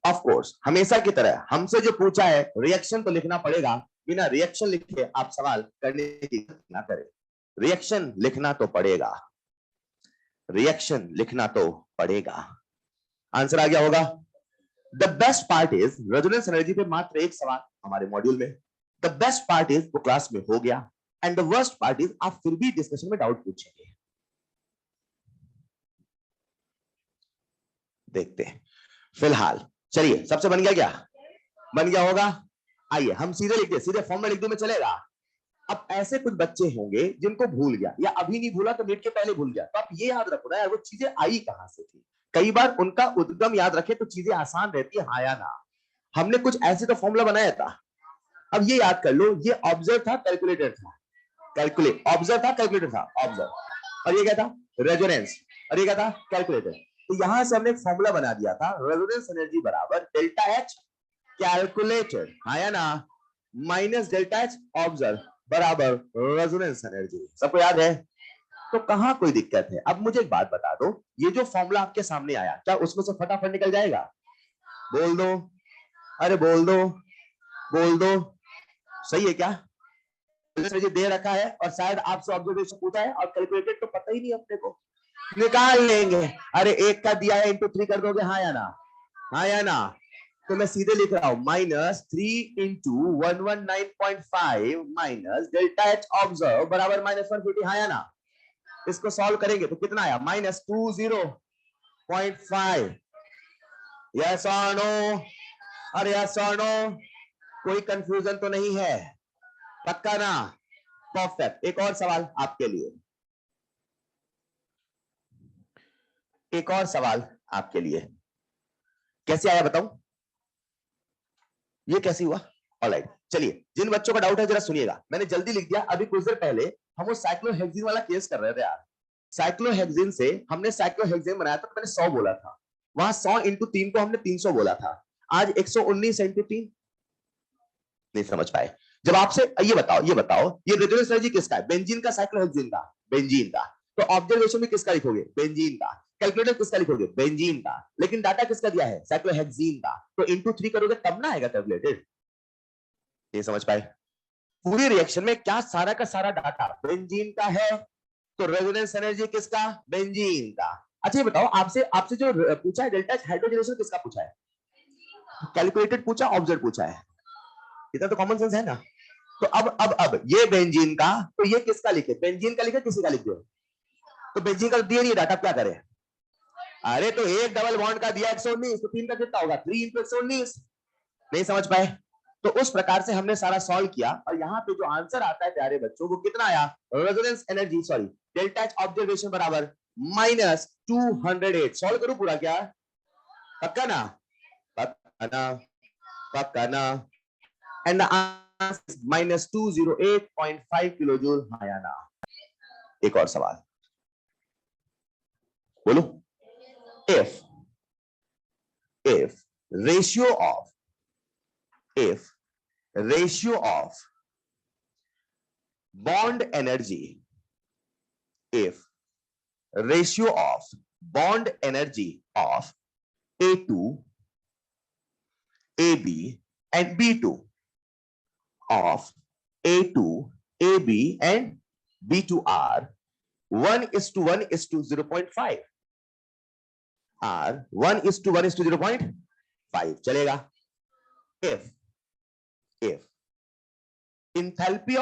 ऑफ कोर्स हमेशा की तरह हमसे जो पूछा है रिएक्शन तो लिखना पड़ेगा, बिना रिएक्शन लिखे आप सवाल करने की ना करें। रिएक्शन लिखना तो पड़ेगा, रिएक्शन लिखना तो पड़ेगा। आंसर आ गया होगा। The best part is resonance energy पे मात्र एक सवाल हमारे मॉड्यूल में। द बेस्ट पार्ट इज वो क्लास में हो गया, and the worst part is आप फिर भी डिस्कशन में डाउट पूछेंगे। देखते हैं। फिलहाल चलिए, सबसे बन गया क्या? बन गया होगा। आइए हम सीधे लिखते, सीधे फॉर्म में लिख दूं मैं, चलेगा? अब ऐसे कुछ बच्चे होंगे जिनको भूल गया या अभी नहीं भूला तो नीट के पहले भूल गया, तो आप ये याद रखो ना यार वो चीजें आई कहां से थी। कई बार उनका उद्गम याद रखे तो चीजें आसान रहती है, हाँ या ना। हमने कुछ ऐसे तो फॉर्मूला बनाया था, अब ये याद कर लो, ये ऑब्जर्व था कैलकुलेटर था, कैलकुलेट ऑब्जर्व था कैलकुलेटर था ऑब्जर्व, और ये क्या था? रेजोनेंस, और ये क्या था? कैलकुलेटर। तो यहां से हमने एक फॉर्मूला बना दिया था, रेजोनेंस एनर्जी बराबर डेल्टा एच कैलकुलेटेड, हाँ या ना, माइनस डेल्टा एच ऑब्जर्व बराबर रेजोनेंस एनर्जी। सबको याद है? तो कहां कोई दिक्कत है? अब मुझे एक बात बता दो, ये जो फॉर्मूला आपके सामने आया क्या उसमें से फटाफट निकल जाएगा? बोल दो, अरे बोल दो, बोल दो, सही है क्या? दे रखा है और शायद आपसे ऑब्जर्वेशन पूछा है और कैलकुलेटेड तो पता ही नहीं अपने को, निकाल लेंगे। अरे एक का दिया है इंटू 3 कर दोगे, हाँ या ना? हाँ या ना? तो मैं सीधे लिख रहा हूं -3 into 119.5 minus delta H observe बराबर -150, हाँ या ना? इसको सॉल्व करेंगे तो कितना आया? -20.5। यस और नो? अरे यस और नो? कोई कंफ्यूजन तो नहीं है? पक्का ना? परफेक्ट। एक और सवाल आपके लिए, एक और सवाल आपके लिए। कैसे आया बताऊं? ये कैसे हुआ? ऑलराइट, चलिए जिन बच्चों का डाउट है जरा सुनिएगा, मैंने जल्दी लिख दिया। अभी कुछ देर पहले हम वो साइक्लोहेक्सिन वाला केस कर रहे थे यार। साइक्लोहेक्सिन से हमने साइक्लोहेक्सिन बनाया था तो मैंने 100 बोला था, वहां 100 इंटू 3 को हमने 300 बोला था। आज 119 इंटू 3 नहीं समझ पाए। जब आपसे ये बताओ ये रेजोनेंस एनर्जी किसका है? बेंजीन का, साइक्लोहेक्सिन का? बेंजीन का। तो ऑब्जर्वेशन में किसका लिखोगे? बेंजीन का। कैलकुलेटर किसका लिखोगे? बेंजीन का। लेकिन डाटा किसका दिया है? साइक्लोहेक्सिन का। तो इंटू 3 करोगे तब ना आएगा कैलकुलेटेड। ये समझ पाए? पूरी रिएक्शन में क्या सारा का सारा डाटा बेंजीन का है, तो रेजोनेंस एनर्जी किसका? बेंजीन का। अच्छा ये बताओ, आपसे आपसे जो पूछा है डेल्टा हाइड्रोजनेशन किसका पूछा है? कैलकुलेटेड पूछा, ऑब्जर्व पूछा है, इतना तो कॉमन सेंस है ना। तो अब ये बेंजीन का, तो ये किसका लिखे? बेंजीन का लिखे, किसी का लिख दो? तो बेंजीन का दिया नहीं डाटा, क्या करें? अरे तो एक डबल बॉन्ड का दिया 119, तो 3 का कितना होगा? 3 इंटू 119। नहीं समझ पाए? तो उस प्रकार से हमने सारा सॉल्व किया और यहाँ पे जो आंसर आता है प्यारे बच्चों वो कितना आया? Resonance energy sorry delta H observation बराबर -208। सॉल्व करूं पूरा क्या? पक्का ना? पक्का ना? पक्का ना? And the answer is -208.5 kilojoule, हाँ या ना? एक और सवाल बोलो। if ratio of if ratio of bond energy if ratio of bond energy of A2 AB and B2 of A2 AB and B2R 1:1:0.5 R 1:1:0.5 चलेगा। If enthalpy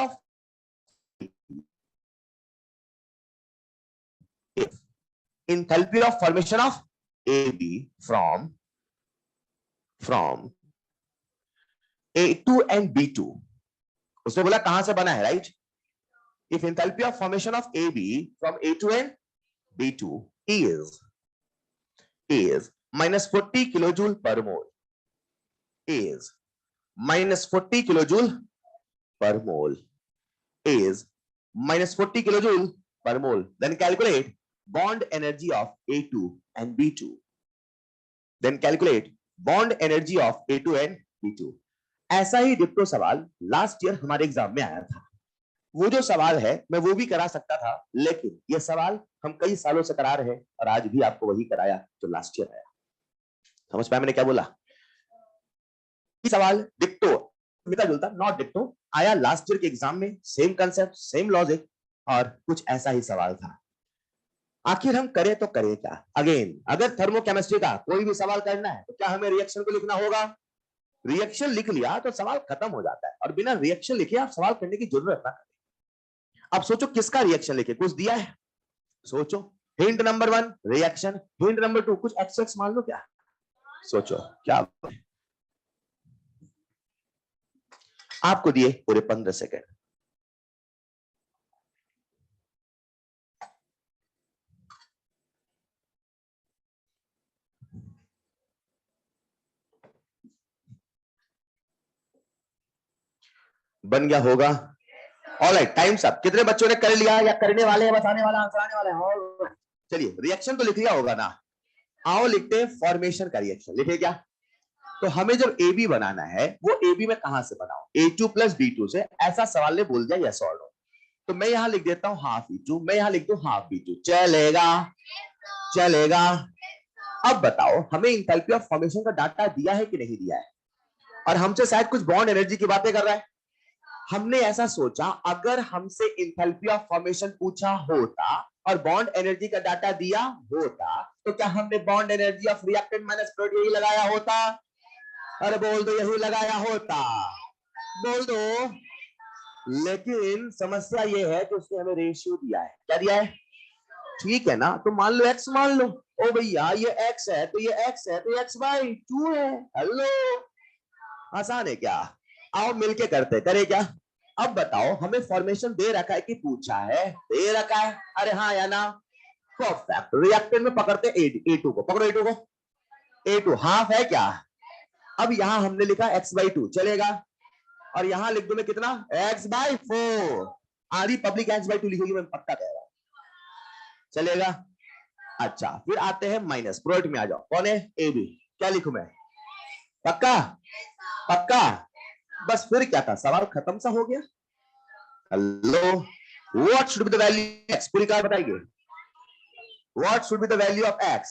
of formation of AB from A2 and B2, उसने बोला कहां से बना है, right? If enthalpy of formation of AB from A2 and B2 is minus 40 kilojoule per mole, is minus 40 kilojoule per mole, is minus 40 kilojoule per mole, then calculate bond energy of A2 and B2. Then calculate bond energy of A2 and B2. ऐसा ही डिप्टो सवाल last year हमारे exam में आया था। वो जो सवाल है मैं वो भी करा सकता था, लेकिन ये सवाल हम कई सालों से करा रहे हैं और आज भी आपको वही कराया जो लास्ट ईयर आया। समझ पाया मैंने क्या बोला? ये सवाल डिप्टो मिलता जुलता, नॉट डिप्टो, आया लास्ट ईयर के एग्जाम में, सेम कंसेप्ट, सेम लॉजिक और कुछ ऐसा ही सवाल था। आखिर हम करें तो करें क्या? अगेन, अगर थर्मोकेमिस्ट्री का कोई भी सवाल करना है तो क्या हमें रिएक्शन को लिखना होगा? रिएक्शन लिख लिया तो सवाल खत्म हो जाता है, और बिना रिएक्शन लिखे आप सवाल करने की जरूरत ना करें। अब सोचो किसका रिएक्शन लिखे, कुछ दिया है? सोचो, hint number 1 reaction, hint number 2 कुछ एक्स मान लो, क्या सोचो क्या? आपको दिए पूरे 15 सेकेंड। बन गया होगा? Alright, times up. कितने बच्चों ने कर लिया या करने वाले हैं, बताने वाला, आंसर आने वाला है? चलिए, रिएक्शन तो लिख लिया होगा ना। आओ लिखते हैं फॉर्मेशन का रिएक्शन। लिखे क्या? तो हमें जब AB बनाना है, वो AB में कहां से बनाओ? A2 प्लस B2 से। ऐसा सवाल ने बोल दिया यस और नो, तो मैं यहां लिख देता हूं हाफ E2, मैं यहां लिख दूं हाफ B2। चलेगा? चलेगा। अब बताओ हमें इंथैल्पी ऑफ फॉर्मेशन का डाटा दिया है कि नहीं दिया है? और हमसे शायद कुछ बॉन्ड एनर्जी की बातें कर रहा है। हमने ऐसा सोचा, अगर हमसे इंथैल्पी ऑफ फॉर्मेशन पूछा होता और बॉन्ड एनर्जी का डाटा दिया होता, तो क्या हमने bond energy of reactant minus product यही लगाया होता? अरे बोल दो, यही लगाया होता, बोल दो। लेकिन समस्या ये है कि उसने हमें रेशियो दिया है। क्या दिया है? ठीक है ना, तो मान लो x मान लो। ओ भैया ये x है तो ये x है तो x/2 है। हेलो, आसान है क्या? आओ मिलके करते, करे क्या? अब बताओ हमें फॉर्मेशन दे रखा है कि पूछा है? दे रखा है। अरे हाँ या ना? परफेक्ट। रिएक्टेंट में पकड़ते A2 को, पकड़ो A2 को। A2 हाफ है क्या? अब यहां हमने लिखा x/2, चलेगा? और यहां लिख दूं मैं कितना? x/4। आधी पब्लिक x/2 लिखेगी, मैं पक्का कह रहा हूं। चलेगा? अच्छा, फिर आते हैं माइनस प्रोडक्ट में। आ जाओ, कौन है? AB। क्या लिखूं मैं? पक्का? पक्का? बस फिर क्या था, सवाल खत्म सा हो गया। Hello, what should be the value x? पूरी कार बताइए, what should be the value of x?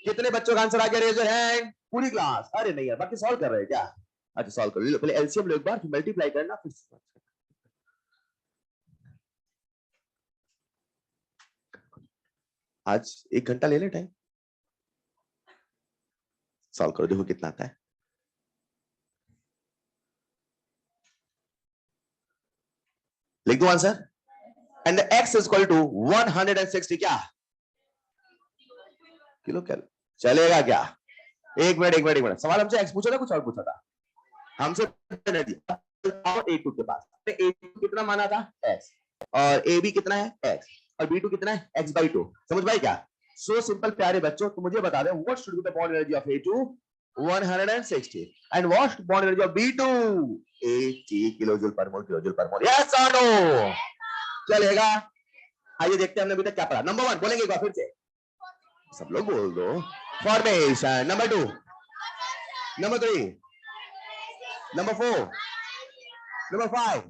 कितने बच्चों का आंसर आ गया? Raise your hand. पूरी क्लास? अरे नहीं यार, बाकी सॉल्व कर रहे हैं क्या? अच्छा सॉल्व कर लो, पहले एलसीएम लो एक बार, फिर मल्टीप्लाई करना, फिर आज 1 घंटा ले ले टाइम, सॉल्व करो, देखो कितना आता है। लिख दो answer, and x is equal to 160 क्या किलो कैलोरी। चलेगा क्या? एक मिनट, सवाल हमसे x पूछा था, कुछ और पूछा था हमसे? एनर्जी A2 के पास, A2 कितना माना था? x, और AB कितना है? x, और B2 कितना है? x/2। समझ भाई क्या? सो सिंपल प्यारे बच्चों, तो मुझे बता दें what should be the bond energy of A2? 160, and what bond energy of B2? 80 kilojoule पर मोल। यस और नो? चलेगा? आइए देखते हैं हमने अभी तक क्या पढ़ा। नंबर 1 बोलेंगे एक बार फिर से, सब लोग बोल दो। Formation. Number 2, number 3, number 4, number 5,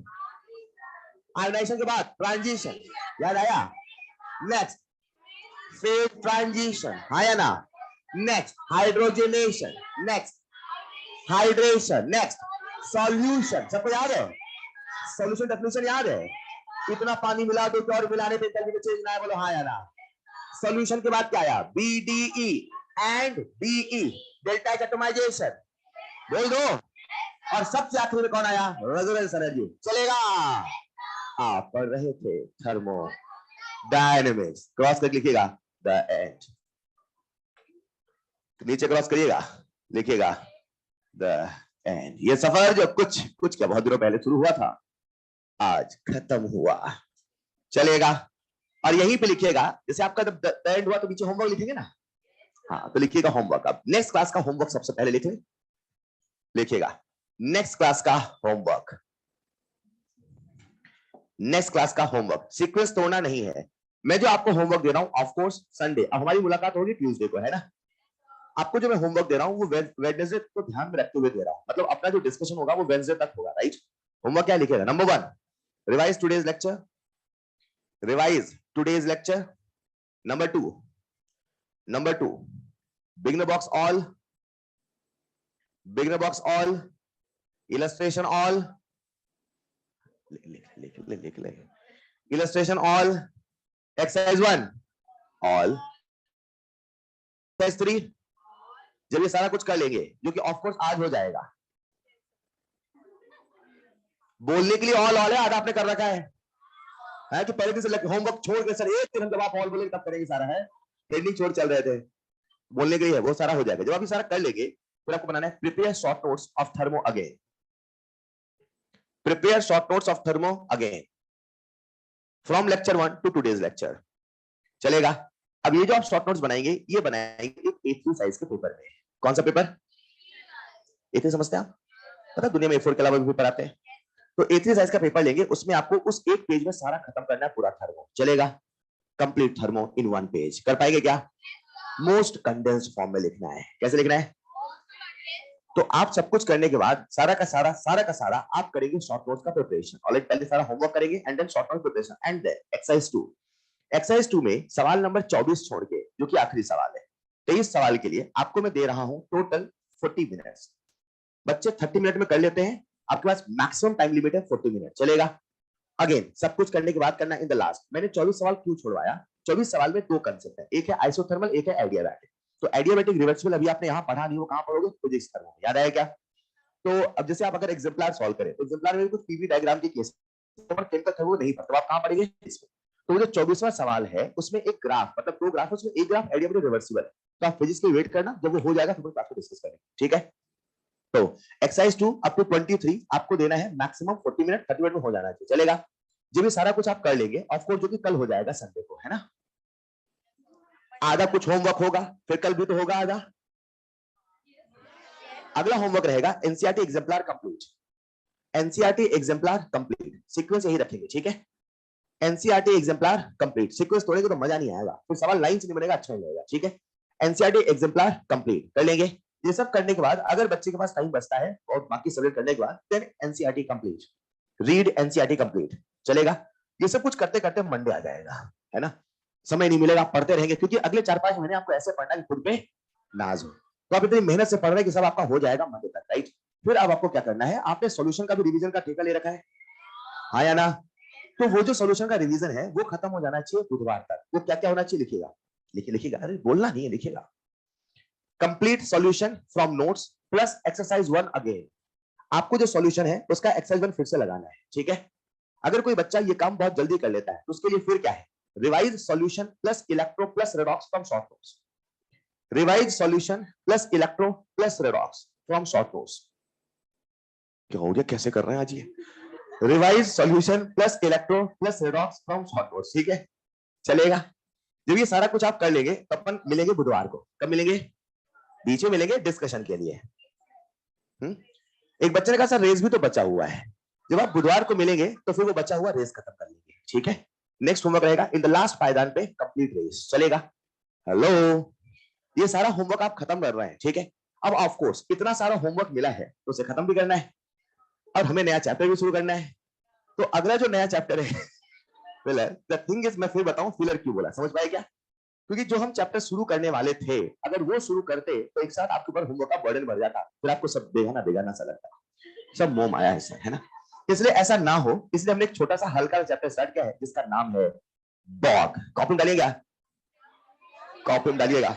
ionization के बाद ट्रांजिशन। याद आया? नेक्स्ट फेज ट्रांजिशन, हाँ या ना? Next hydrogenation, next hydration, next solution. सबको याद है? सॉल्यूशन डेफिनेशन याद है? इतना पानी मिला दो और मिलाने पे जल्दी चेंज ना है, बोलो हाँ या ना। सॉल्यूशन के बाद क्या आया, BDE and DE, delta atomization, बोल दो। और सबसे आखिर में कौन आया, रेजोनेंस एनर्जी। चलेगा, आप पढ़ रहे थे थर्मो डायनेमिक्स, क्रॉस कर लिखिएगा द एंड, नीचे क्रॉस करिएगा, लिखिएगा द एंड। ये सफर जो कुछ कुछ क्या बहुत दिनों पहले शुरू हुआ था, आज खत्म हुआ। चलेगा, और यहीं पे लिखिएगा, जैसे आपका द एंड हुआ तो नीचे होमवर्क लिखेंगे ना, हाँ तो लिखिएगा होमवर्क। अब नेक्स्ट क्लास का होमवर्क सबसे पहले लिखें, लिखिएगा नेक्स्ट क्लास का होमवर्क, नेक्स्ट क्लास का होमवर्क। सीक्वेंस तोड़ना नहीं है, मैं जो आपको होमवर्क दे रहा हूं, ऑफ कोर्स संडे, अब हमारी मुलाकात होगी ट्यूसडे को, है ना। आपको जो मैं होमवर्क दे रहा हूं वो वेडनेसडे को ध्यान में रखते हुए दे रहा हूं, मतलब अपना जो डिस्कशन होगा वो वेडनेसडे तक होगा, राइट। होमवर्क क्या लिखेगा, number 1 revise today's lecture, revise today's lecture. Number 2 beginner box all, beginner box all, illustration all, लिख ले illustration all, exercise 1 all, exercise 3। जब ये सारा कुछ कर लेंगे, जो कि ऑफ कोर्स आज हो जाएगा, बोलने के लिए ऑल ऑल है, आधा आपने कर रखा है कि पहले दिन से होमवर्क छोड़ के सर एक दिन हम जब आप ऑल बोलेंगे तब करेंगे सारा, है ट्रेनिंग छोड़ चल रहे थे, बोलने के लिए है, वो सारा हो जाएगा। जब आप ये सारा कर लेंगे फिर आपको बनाना है prepare short notes of thermo again, prepare short notes of thermo again from lecture 1 to today's lecture. चलेगा, अब ये जो आप शॉर्ट नोट्स बनाएंगे, ये बनाएंगे एक A3 साइज के पेपर में। कौन सा पेपर, A3 समझते हैं आप, पता दुनिया में A4 के अलावा भी पेपर आते हैं, तो A3 साइज का पेपर लेंगे, उसमें आपको उस एक पेज में सारा खत्म करना है पूरा थर्मो। चलेगा, कंप्लीट थर्मो इन 1 पेज, कर पाएंगे क्या, मोस्ट कंडेंस्ड फॉर्म में लिखना है। कैसे लिखना है, तो आप सब कुछ करने के बाद सारा का सारा आप करेंगे शॉर्ट नोट्स का प्रिपरेशन। ऑलरेडी पहले सारा होमवर्क करेंगे and then short note preparation and then exercise 2। Exercise 2 में सवाल नंबर 24 छोड़ के, जो कि आखिरी सवाल है, 23 सवाल के लिए आपको मैं दे रहा हूं टोटल 40 मिनट्स। बच्चे 30 मिनट में कर लेते हैं, आपके पास मैक्सिमम टाइम लिमिट है 40 मिनट। चलेगा, अगेन सब कुछ करने के बाद करना इन द लास्ट। मैंने 24 सवाल क्यों छोड़वाया, 24 सवाल में 2 कंसेप्ट है, एक है आइसोथर्मल, एक है एडियाबैटिक। तो एडियाबैटिक रिवर्सिबल अभी आपने यहां पढ़ा नहीं हो, कहां पढ़ोगे, फिजिक्स थर्मो, याद आया क्या। तो अब जैसे आप अगर एग्जाम्पलर सॉल्व करें, तो एग्जाम्पलर में कुछ पीवी डायग्राम की केस, केमिकल थर्मो नहीं पढ़ते, तो आप कहां पढ़ेंगे इसमें। तो जो 24वां सवाल है उसमें एक ग्राफ, मतलब 2 ग्राफ, उसमें एक ग्राफ एडियाबैटिक रिवर्सिबल है, तो आप फिजिक्स के वेट करना, जब वो हो जाएगा फिर क्लास को डिस्कस करेंगे, ठीक है। तो एक्सरसाइज 2 अप टू 23 आपको देना है, मैक्सिमम 40 मिनट, 30 मिनट में हो जाना चाहिए। चलेगा, जब ये सारा कुछ आप कर लेंगे, ऑफ कोर्स जो कि कल हो जाएगा संडे को, है ना। आधा कुछ होमवर्क होगा, फिर कल भी तो होगा आधा। अगला होमवर्क रहेगा NCERT exemplar complete, NCERT exemplar complete, sequence यही रखेंगे, ठीक है। एनसीईआरटी एग्जाम्पलर कंप्लीट, सीक्वेंस तोड़ेंगे तो मजा नहीं आएगा, फिर सवाल लाइन से नहीं बनेगा, अच्छा नहीं लगेगा, ठीक है। एनसीईआरटी एग्जाम्पलर कंप्लीट कर लेंगे। ये सब करने के बाद अगर बच्चे के पास टाइम बचता है और बाकी सब्जेक्ट करने के बाद, then NCERT complete, read NCERT complete. चलेगा, ये सब कुछ करते करते मंडे आ जाएगा, है ना, समय नहीं मिलेगा, पढ़ते रहेंगे, क्योंकि अगले 4-5 महीने आपको ऐसे पढ़ना है खुद पे नाज हो। तो आप इतनी मेहनत से पढ़ रहे हैं कि सब आपका हो जाएगा मंडे तक, राइट। फिर अब आपको क्या करना है, आपने सॉल्यूशन का भी रिवीजन का ठेका ले रखा है, हाँ या ना। तो वो जो सॉल्यूशन का रिवीजन है वो खत्म हो जाना चाहिए बुधवार तक। वो क्या क्या होना चाहिए, लिखिएगा, लिखिएगा, अरे बोलना नहीं है, लिखिएगा। Complete solution from notes plus exercise 1 again. आपको जो सॉल्यूशन है उसका एक्सरसाइज 1 फिर से लगाना है, ठीक है। अगर कोई बच्चा ये काम बहुत जल्दी कर लेता है तो उसके लिए फिर क्या है, revise solution plus electro plus redox from short notes, revise solution plus electro plus redox from short notes. क्या हो गया, कैसे कर रहे हैं आज ये, revise solution plus electro plus redox from short notes, ठीक है। चलेगा, जब ये सारा कुछ आप कर लेंगे तो अपन मिलेंगे बुधवार को। कब मिलेंगे, बीच में मिलेंगे डिस्कशन के लिए। एक बच्चे ने कहा सर रेस भी तो बचा हुआ है, जब आप बुधवार को मिलेंगे तो फिर वो बचा हुआ रेस खत्म कर लेंगे, ठीक है। नेक्स्ट होमवर्क रहेगा इन द लास्ट पायदान पे कंप्लीट रेस। चलेगा, हेलो, ये सारा होमवर्क आप खत्म कर रहे हैं, ठीक है। अब ऑफ कोर्स इतना सारा होमवर्क मिला है तो उसे खत्म भी करना है, और हमें नया चैप्टर भी शुरू करना है। तो अगला जो नया चैप्टर है फिलर, द थिंग इज, मैं फिर बताऊं फिलर क्यों बोला, समझ पाए क्या। क्योंकि जो हम चैप्टर शुरू करने वाले थे, अगर वो शुरू करते तो एक साथ आपके ऊपर होमवर्क का बर्डन बढ़ जाता, फिर आपको सब बेगाना बेगाना सा लगता, सब मोह माया है, है ना। इसलिए ऐसा ना हो, इसलिए हमने एक छोटा सा हल्का चैप्टर स्टार्ट किया है जिसका नाम है बॉग। कॉपी में डालिएगा, कॉपी में डालिएगा।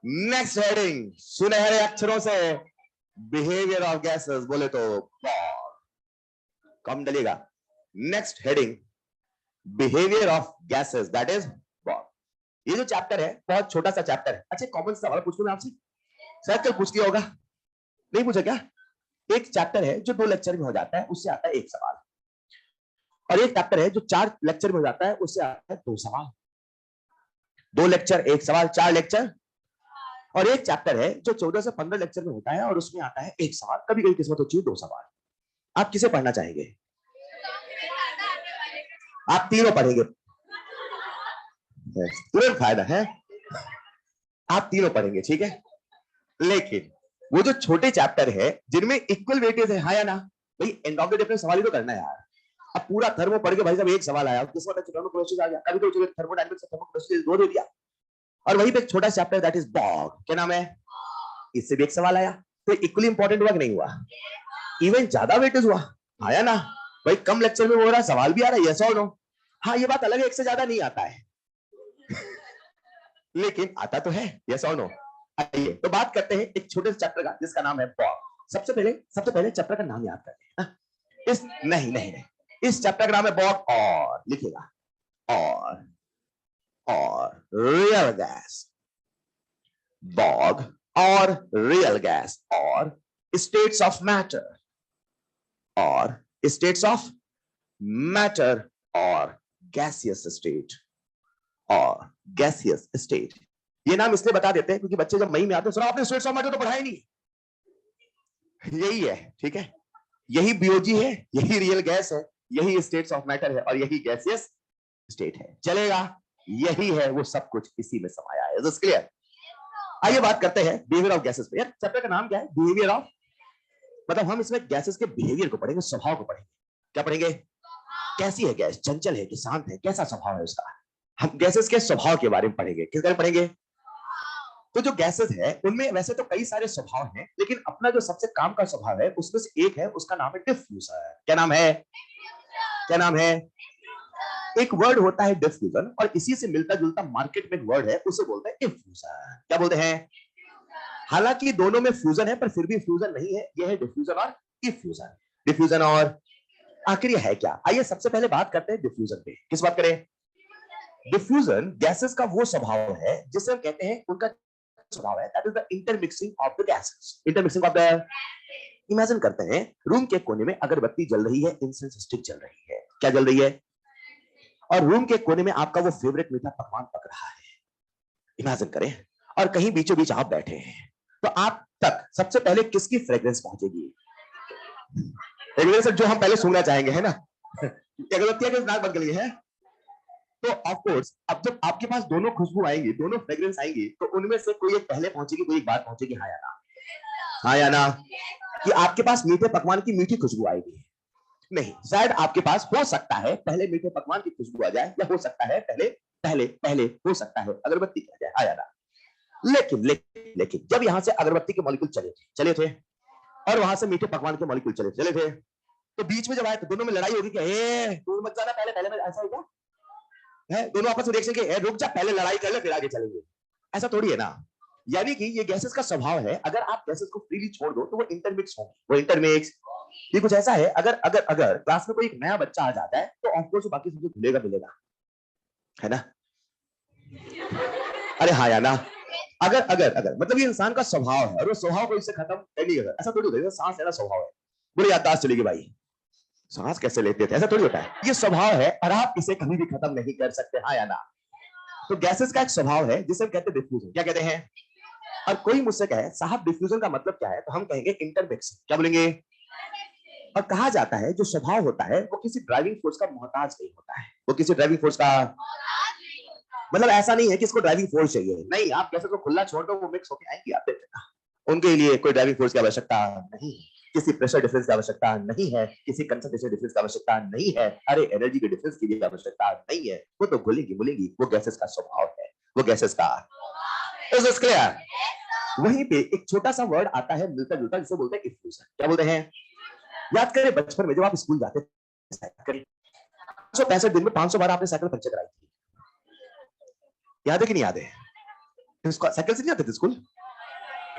नेक्स्ट हेडिंग सुनहरे अक्षरों से बिहेवियर ऑफ गैसेस, बोले तो बॉग। कॉपी डालिएगा। Next heading behaviour of gases, that is BOG. ये जो चैप्टर है बहुत छोटा सा चैप्टर है। अच्छा कॉमन सवाल पूछ लूं मैं आपसे, शायद कल पूछ लिया होगा, नहीं पूछा क्या? एक चैप्टर है जो 2 लेक्चर में हो जाता है, उससे आता है 1 सवाल, और एक चैप्टर है जो 4 लेक्चर में हो जाता है, उससे आता है 2 सवाल। 2 लेक्चर 1 सवाल, 4 लेक्चर। और एक चैप्टर है जो 14 से 15 लेक्चर में होता है और उसमें आता है 1 सवाल, कभी कभी किस्मत होती है 2 सवाल। आप किसे पढ़ना चाहेंगे? आप तीनों पढ़ेंगे, तुरंत फायदा है, आप तीनों पढ़ेंगे, ठीक है। लेकिन वो जो छोटे चैप्टर है जिनमें इक्वल वेटेज है, हाँ या ना? भाई एंडोक्रिन डिफरेंस सवाल ही तो करना है यार। अब पूरा थर्मो पढ़ के भाई साहब 1 सवाल आया, किस्मत है थर्मोकोलेसिस आ गया, कभी तो थर्मोडायनामिक्स से थर्मोकोलेसिस 2 दे दिया, और वहीं पे एक छोटा चैप्टर दैट इज बॉग, क्या नाम है, इससे भी 1 सवाल आया। तो इक्वली इंपॉर्टेंट हुआ कि नहीं हुआ? इवन ज्यादा वेटेज हुआ, आया ना? भाई कम लेक्चर में हो रहा है, सवाल भी आ रहा है, यस और नो। हाँ ये बात अलग है, 1 से ज्यादा नहीं आता है लेकिन आता तो है, यस और नो। आइए तो बात करते हैं एक छोटे से चैप्टर का जिसका नाम है बॉग। सबसे पहले चैप्टर का नाम याद करते हैं। इस नहीं नहीं नहीं, इस चैप्टर का नाम है बॉग, और लिखिएगा और रियल गैस, बॉग और रियल गैस, और स्टेट्स ऑफ मैटर, और स्टेट्स ऑफ मैटर, और गैसियस स्टेट, और गैसियस स्टेट। ये नाम इसलिए बता देते हैं क्योंकि बच्चे जब मई में आते हैं, सर आपने स्टेट्स ऑफ मैटर तो पढ़ा ही नहीं, यही है, ठीक है, यही बीओजी है, यही रियल गैस है, यही स्टेट्स ऑफ मैटर है, और यही गैसियस स्टेट है, चलेगा, यही है, वो सब कुछ इसी में समाया है। Is clear? आइए बात करते हैं बिहेवियर ऑफ गैसेस पे। यार चैप्टर का नाम क्या है? बिहेवियर ऑफ, मतलब हम इसमें गैसेस के बिहेवियर को पढ़ेंगे, स्वभाव को पढ़ेंगे। क्या पढ़ेंगे? कैसी है गैस, चंचल है कि शांत है, कैसा स्वभाव है उसका, हम गैसेस के स्वभाव के बारे में पढ़ेंगे। किस बारे में पढ़ेंगे? तो जो गैसेस है उनमें वैसे तो कई सारे स्वभाव हैं, लेकिन अपना जो सबसे काम का स्वभाव है उसमें से एक है, उसका नाम है डिफ्यूजन। क्या नाम है? क्या नाम है? एक वर्ड होता है डिफ्यूजन, और इसी से मिलता जुलता मार्केट में एक वर्ड है, उसे बोलते हैं इफ्यूजन। क्या बोलते हैं? हालांकि दोनों में फ्यूजन है पर फिर भी फ्यूजन नहीं है, यह है डिफ्यूजन और इफ्यूजन। डिफ्यूजन और आखिर यह है क्या? आइए सबसे पहले बात करते हैं डिफ्यूजन पे। किस बात करें? डिफ्यूजन गैसेस का वो स्वभाव है जिसे हम कहते हैं, उनका स्वभाव है that is the intermixing of the gases. Intermixing of the, imagine करते हैं रूम के कोने में अगरबत्ती जल रही है, इंसेंस स्टिक जल रही है, क्या जल रही है, और रूम के कोने में आपका वो फेवरेट मीठा पकवान पक रहा है, इमेजिन करें, और कहीं बीचों बीच आप बैठे हैं, तो आप तक सबसे पहले किसकी फ्रेग्रेंस पहुंचेगी? जो हम पहले सुनना चाहेंगे, है ना अगरबत्तियां किस नाक बन गई है, तो ऑफ कोर्स अब जब आपके पास दोनों खुशबू आएंगी, दोनों फ्रेग्रेंस आएंगी, तो उनमें से कोई एक पहले पहुंचेगी, कोई एक बाद पहुंचेगी, हाँ या ना? हाँ या ना? कि आपके पास मीठे पकवान की मीठी खुशबू आएगी? नहीं, शायद आपके पास हो सकता है पहले मीठे पकवान की खुशबू आ जाए, या हो सकता है पहले पहले पहले हो सकता है अगरबत्ती की आ जाए, हाँ या ना? लेकिन जब यहां से अगरबत्ती के मॉलिक्यूल चले थे और वहां से मीठे पकवान के मॉलिक्यूल चले थे, तो बीच में जब आए तो दोनों में लड़ाई होगी क्या? तू मत जाना पहले पहले में, ऐसा होगा है? दोनों आपस में रिएक्शन के रुक जा, पहले लड़ाई कर ले फिर आगे चलेंगे, ऐसा थोड़ी है ना। यानी कि ये गैसेस का स्वभाव है, अगर आप गैसेस को फ्रीली छोड़ दो तो वो इंटरमिक्स होंगे, वो इंटरमिक्स। ये कुछ ऐसा है, अगर अगर अगर क्लास में कोई एक नया बच्चा आ जाता है तो ऑफकोर्स बाकी सबसे खुलेगा मिलेगा, है ना? अरे हाँ या ना? अगर अगर अगर मतलब ये इंसान का स्वभाव है, और वो स्वभाव को इससे खत्म कर नहीं कर, ऐसा थोड़ी होता है सांस लेना स्वभाव है, बोले याददाश्त चलेगी भाई, सांस कैसे लेते थे, ऐसा थोड़ी होता है, ये स्वभाव है और आप इसे कभी भी खत्म नहीं कर सकते, हाँ या ना? तो गैसेस का एक स्वभाव है जिसे हम कहते हैं डिफ्यूजन। क्या कहते हैं? और कोई मुझसे कहे साहब डिफ्यूजन का मतलब क्या है, तो हम कहेंगे इंटरमिक्सिंग। क्या बोलेंगे? और कहा जाता है जो स्वभाव होता है वो किसी ड्राइविंग फोर्स का मोहताज नहीं होता है, वो किसी ड्राइविंग फोर्स का, मतलब ऐसा नहीं है कि इसको ड्राइविंग फोर्स चाहिए, नहीं, आप कैसे को खुला छोड़ दो वो मिक्स होकर आएंगी, आप देखना, उनके लिए कोई ड्राइविंग फोर्स की आवश्यकता नहीं, किसी प्रेशर डिफरेंस की आवश्यकता नहीं है, किसी कंसंट्रेशन डिफरेंस की आवश्यकता नहीं है, अरे एनर्जी के डिफरेंस की भी आवश्यकता नहीं है, वो तो घुलेंगी, वो गैसेस का स्वभाव है, वो गैसेस का। Is this clear? वहीं पे एक छोटा सा वर्ड आता है मिलता जुलता जिसे बोलते हैं इफ्यूजन। क्या बोलते हैं? याद करें बचपन में जब आप स्कूल जाते थे, साइकिल 565 दिन में 500 बार आपने साइकिल पंचर कराई थी। याद है कि नहीं याद है? साइकिल से नहीं आते थे स्कूल?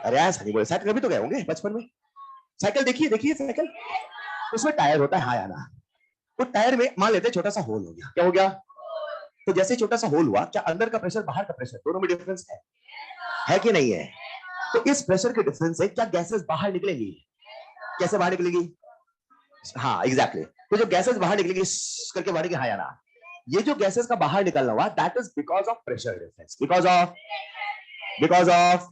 अरे ऐसा नहीं बोले, साइकिल कभी तो गए होंगे बचपन में। साइकिल देखिए, देखिए साइकिल, उसमें टायर होता है, हाँ या ना? तो टायर में मान लेते छोटा सा होल हो गया, क्या हो गया? तो जैसे छोटा सा होल हुआ, क्या अंदर का प्रेशर बाहर का प्रेशर दोनों में डिफरेंस है कि नहीं है? तो इस प्रेशर के डिफरेंस से क्या गैसेस बाहर निकलेंगी? कैसे बाहर निकलेगी? हाँ एग्जैक्टली। तो जो गैसेस बाहर निकलेगी करके बाहर निकलेगी, हाँ या ना? ये जो गैसेस का बाहर निकलना हुआ, that is because of pressure difference, because of.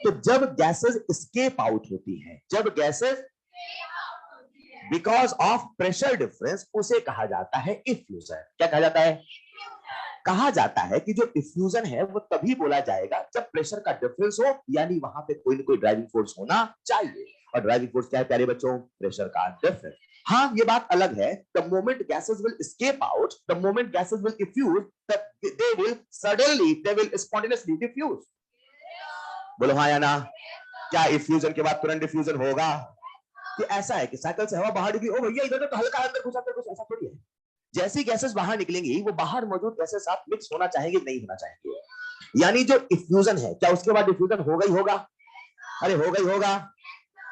तो जब गैसेस एस्केप आउट होती हैं, जब gases because of pressure difference, उसे कहा जाता है इफ्यूजन। क्या कहा जाता है? कहा जाता है कि जो इफ्यूजन है वो तभी बोला जाएगा जब प्रेशर का डिफरेंस हो, यानी वहां पे कोई ना कोई ड्राइविंग फोर्स होना चाहिए। और ड्राइविंग फोर्स क्या है प्यारे बच्चों? प्रेशर का डिफरेंस। हाँ ये बात अलग है, the moment gases will escape out, the moment gases will effuse, they will suddenly, they will spontaneously diffuse. बोलो हाँ या ना? क्या इफ्यूजन के बाद तुरंत डिफ्यूजन होगा? कि ऐसा है कि साइकिल से हवा बाहर निकली, ओ भैया इधर तो हल्का अंदर घुसा, कुछ ऐसा थोड़ी है। जैसी गैसेस बाहर निकलेंगी वो बाहर मौजूद गैसेस साथ मिक्स होना चाहेंगे, नहीं होना चाहेंगे। यानी जो इफ्यूजन है, क्या उसके बाद डिफ्यूजन होगा ही होगा? अरे होगा ही होगा।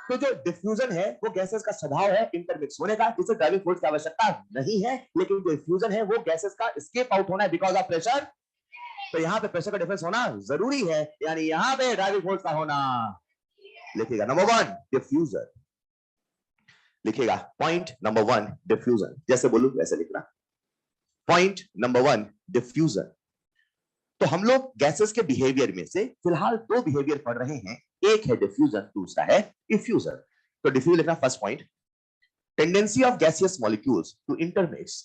तो जो डिफ्यूजन है वो गैसेस का स्वभाव है इंटरमिक्स होने का, जिससे ड्राइविंग फोर्स की आवश्यकता नहीं है। लेकिन जो इफ्यूजन है वो गैसेस का एस्केप आउट होना है बिकॉज ऑफ प्रेशर। तो यहाँ पे प्रेशर का डिफरेंस होना जरूरी है, यानी यहाँ पे ड्राइविंग फोर्स का होना। लिखिएगा नंबर 1 डिफ्यूजन, लिखिएगा पॉइंट नंबर 1 डिफ्यूजन, जैसे बोलूं वैसे लिखना। Point number 1 diffusion. तो हम लोग गैसेस के बिहेवियर में से फिलहाल 2 बिहेवियर पढ़ रहे हैं, एक है डिफ्यूजन, दूसरा है इफ्यूजन। तो डिफ्यूजन लिखना first point, tendency of gaseous molecules to intermix,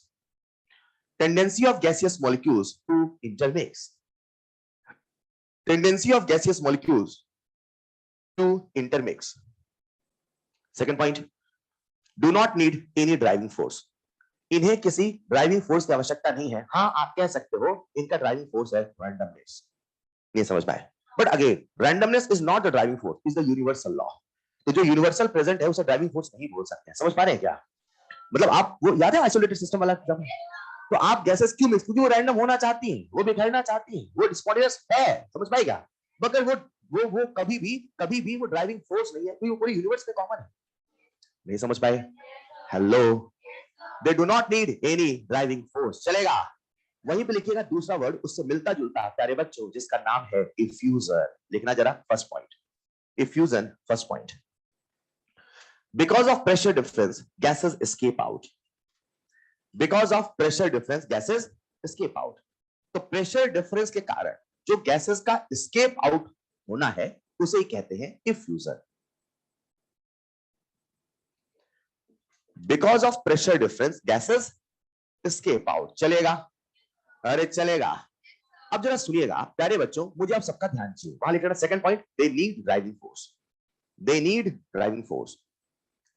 tendency of gaseous molecules to intermix, tendency of gaseous molecules to intermix. Second point, do not need any driving force, इन्हें किसी driving force की आवश्यकता नहीं है। हाँ आप कह सकते हो इनका ड्राइविंग फोर्स है रैंडमनेस, ये समझ पाए। But again randomness is not the driving force, is the universal law. तो जो यूनिवर्सल प्रेजेंट है उसे ड्राइविंग फोर्स नहीं बोल सकते हैं। समझ पा रहे हैं क्या? मतलब आप वो याद है आइसोलेटेड सिस्टम वाला एकदम, तो आप गैसेस क्यों मिक्स, क्योंकि वो रैंडम होना चाहती हैं, वो बिखरना चाहती हैं, वो स्पॉन्टेनियस है। समझ पाएगा? मगर वो कभी भी वो ड्राइविंग फोर्स नहीं है, क्योंकि वो पूरी यूनिवर्स में कॉमन है। नहीं समझ पाए? Hello, they do not need any driving force. चलेगा? वहीं पे लिखिएगा दूसरा वर्ड उससे मिलता जुलता प्यारे बच्चों, जिसका नाम है इफ्यूजर। लिखना जरा first point, effusion first point. Because of pressure difference gases escape out, because of pressure difference gases escape out. तो प्रेशर डिफरेंस के कारण जो गैसेस का एस्केप आउट होना है उसे ही कहते हैं effusion. Because of pressure difference gases escape out. चलेगा? अरे चलेगा। अब जरा सुनिएगा प्यारे बच्चों, मुझे आप सबका ध्यान चाहिए। वहां लिखना second point, they need driving force, they need driving force,